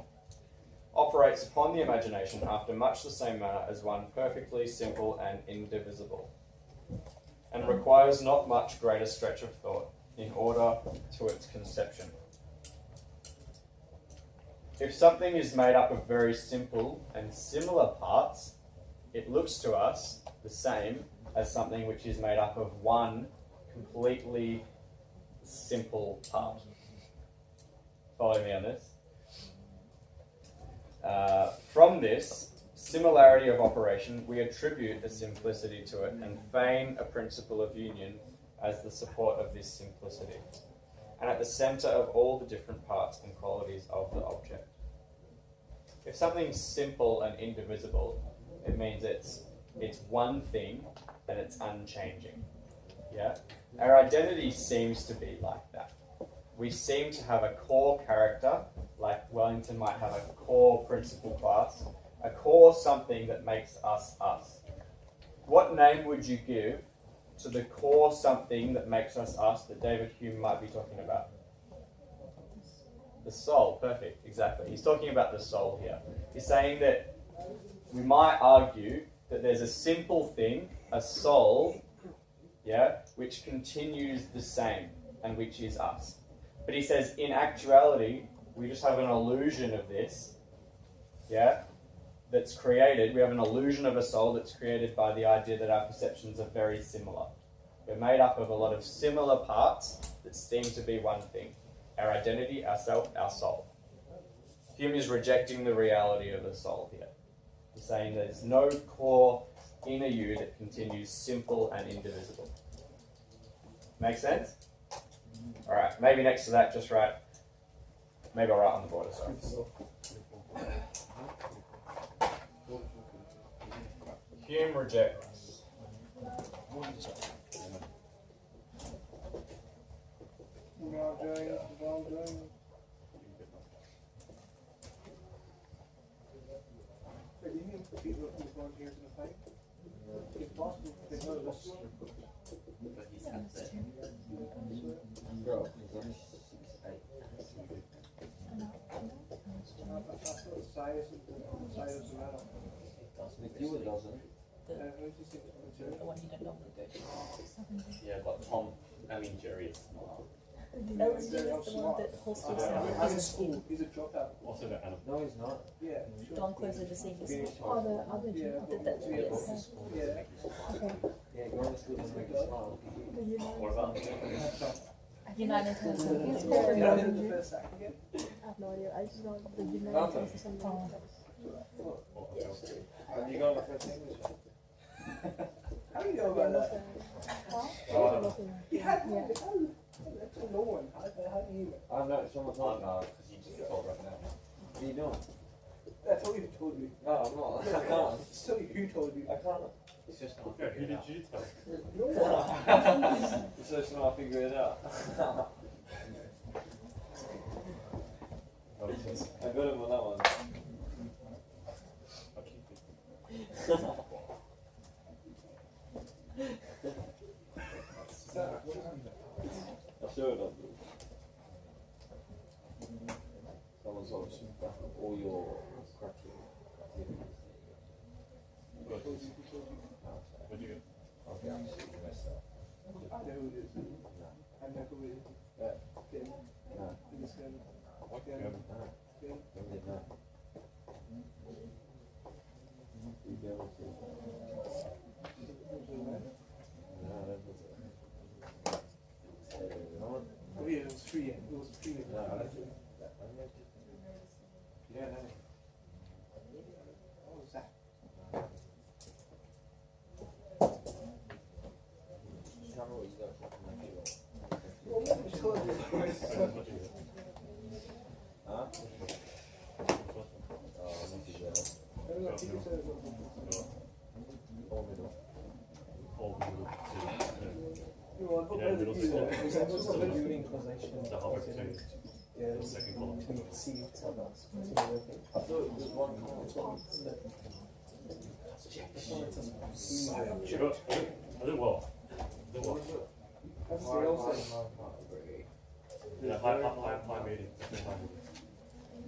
operates upon the imagination after much the same manner as one perfectly simple and indivisible, and requires not much greater stretch of thought in order to its conception. If something is made up of very simple and similar parts, it looks to us the same as something which is made up of one completely simple part. Follow me on this. From this similarity of operation, we attribute a simplicity to it and feign a principle of union as the support of this simplicity, and at the centre of all the different parts and qualities of the object. If something's simple and indivisible, it means it's one thing and it's unchanging. Yeah? Our identity seems to be like that. We seem to have a core character, like Wellington might have a core principal class, a core something that makes us us. what name would you give to the core something that makes us us that David Hume might be talking about? The soul, perfect, exactly. He's talking about the soul here. He's saying that we might argue that there's a simple thing, a soul, yeah, which continues the same and which is us. But he says in actuality, we just have an illusion of this, yeah, that's created. We have an illusion of a soul that's created by the idea that our perceptions are very similar. We're made up of a lot of similar parts that seem to be one thing. Our identity, our self, our soul. Hume is rejecting the reality of the soul here. He's saying there's no core inner you that continues simple and indivisible. Make sense? Alright, maybe next to that, just write, maybe I'll write on the border, sorry. Hume rejects. The one you don't normally go to. Yeah, but Jerry is smart. LSU is the one that hosts yourself. He's in school. He's a dropout. Also the animal. No, he's not. Yeah. Don closer to see this. Oh, the other two. Yes. Yeah. Okay. Yeah, going to school doesn't make you smile. What about United It's States. called You know the first sack again? I have no idea. I just know the United States or something like that. Have you gone to first English? How do you know about that? He had no one. How do you? I'm not someone told me. because you just told right now. What are you doing? I told you who told me. No, I'm not. I can't. Just tell me who told you. I can't. It's just not fair. Who did you tell? It's so smart, figure it out. I got him on that one. I showed up. Someone's obviously all your criteria. What do you get? Okay, I'm just gonna mess up. I know who it is. I know who it is. Kim. No. It is Kim. What? Kim. No. Kim. Kim did not. You be able to. No, that was it. Oh yeah, it was free. It was free. No, I don't think that. Yeah, no. What was that? Tell me what you got to make sure. Well, what was told you? What do you get? Huh? I don't know, I think it's All middle. All middle you know, two. Yeah, middle two. Viewing causation. The Harvard two. Yeah, The second column. to see each other. I thought it was one column. Sure. I did well. I did well. That's the also. Yeah, high meeting.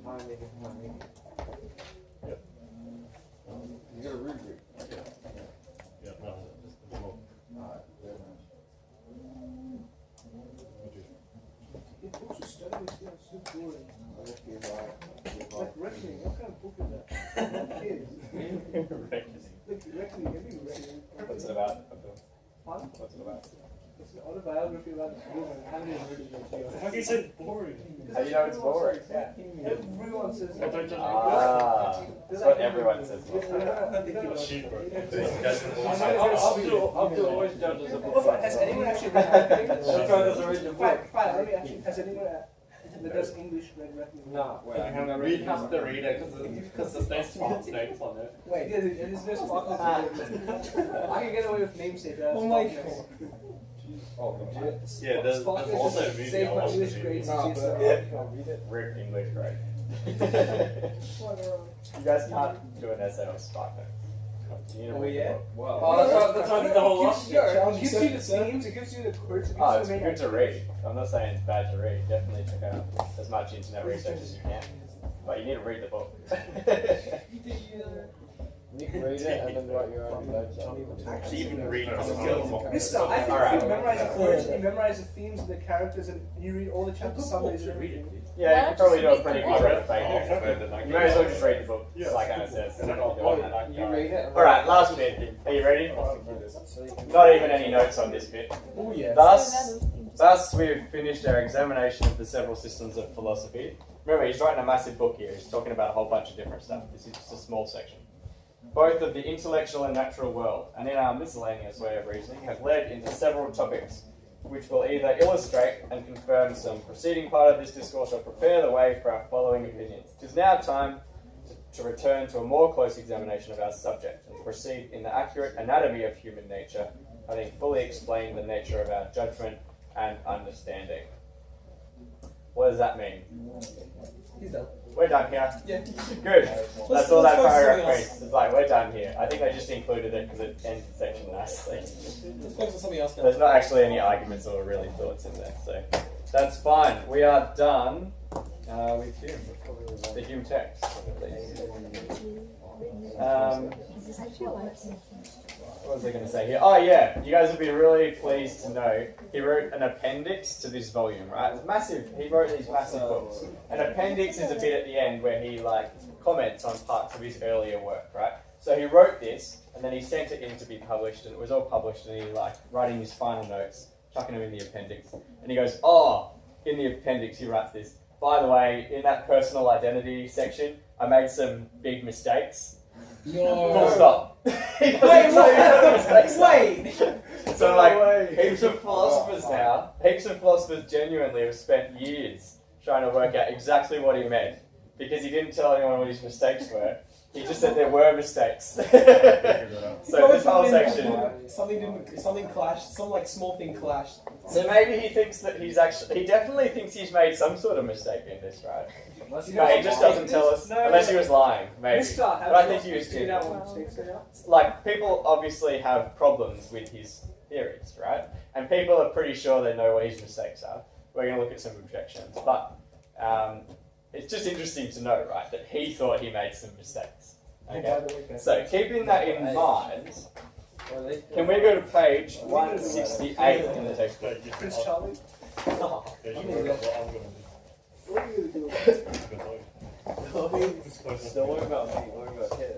High meeting. Yep. You got a rubric. Yeah, no, just I did well. Alright, very nice. It also studies, yeah, it's so boring. I guess you're right. Like reckoning, what kind of book is that? Kids. Like reckoning, every reckoning. What's it about? Pardon? What's it about? It's an autobiography about this woman. I haven't even read it yet. How can you say boring? How do you know it's boring? Yeah. Everyone says Well, don't judge me. Ah, that's what everyone says. Shit, bro. Abdul always judges a book. Has anyone actually read that? That's why doesn't read the book. Fine, let me actually, has anyone that does English read reckoning? No, wait, I haven't We read have to read it because there's no smart names on it. Wait, there's no sparkles. I can get away with namesake. Oh my god. Oh, legit? Yeah, there's also a movie Save I my watched. English grades. No, it's but just- can't read it. Rip English, right? You guys can't do an essay on Spark. You need to Oh, read the yeah? book. Wow. Oh, that's why I did the whole lot. It gives you the themes, it gives you the quotes. It gives Oh, you it's the main good to ideas. read. I'm not saying it's bad to read. Definitely check out as much internet research as you can. But you need to read the book. You can read it and then write your own notes on it. Actually, Even read it. This stuff, I think Alright. if you memorize the quotes, you memorize the themes and the characters, and you read all the chapter summaries and everything. Yeah, you could probably do a pretty I good read job. it fake news further than You may as well just read the book. It's like Anna says. You read it. Alright, last bit. Are you ready? Not even any notes on this bit. Oh yeah. Thus, we've finished our examination of the several systems of philosophy. Remember, he's writing a massive book here. He's talking about a whole bunch of different stuff. This is just a small section. Both of the intellectual and natural world, and in our miscellaneous way of reasoning, have led into several topics, which will either illustrate and confirm some preceding part of this discourse or prepare the way for our following opinions. It is now time to return to a more close examination of our subject and to proceed in the accurate anatomy of human nature, having fully explained the nature of our judgment and understanding. What does that mean? He's done. We're done here. Yeah. Good. That's all that let's focus on paragraph something means. It's like, we're done here. I think I just included it because it ends the section nicely. Let's focus on something else now. There's not actually any arguments or really thoughts in there, so that's fine. We are done with Hume, the Hume text. What was I going to say here? Oh yeah, you guys will be really pleased to know he wrote an appendix to this volume, right? It's massive. He wrote these massive books. An appendix is a bit at the end where he comments on parts of his earlier work, right? So he wrote this and then he sent it in to be published, and it was all published, and he writing his final notes, chucking them in the appendix, and he goes, in the appendix he writes this. By the way, in that personal identity section, I made some big mistakes. No. Full stop. Wait. So heaps of philosophers genuinely have spent years trying to work out exactly what he meant, because he didn't tell anyone what his mistakes were. He just said there were mistakes. So this whole section. Something clashed. Some small thing clashed. So maybe he thinks that he definitely thinks he's made some sort of mistake in this, right? No, he just doesn't tell us, unless he was lying, maybe. But I think he was genuine. People obviously have problems with his theories, right? And people are pretty sure they know what his mistakes are. We're going to look at some objections. But it's just interesting to know, right, that he thought he made some mistakes. Okay? So keeping that in mind, can we go to page 168 in the textbook? Prince Charlie? Oh. What are you going to do? Don't worry about me, worry about him.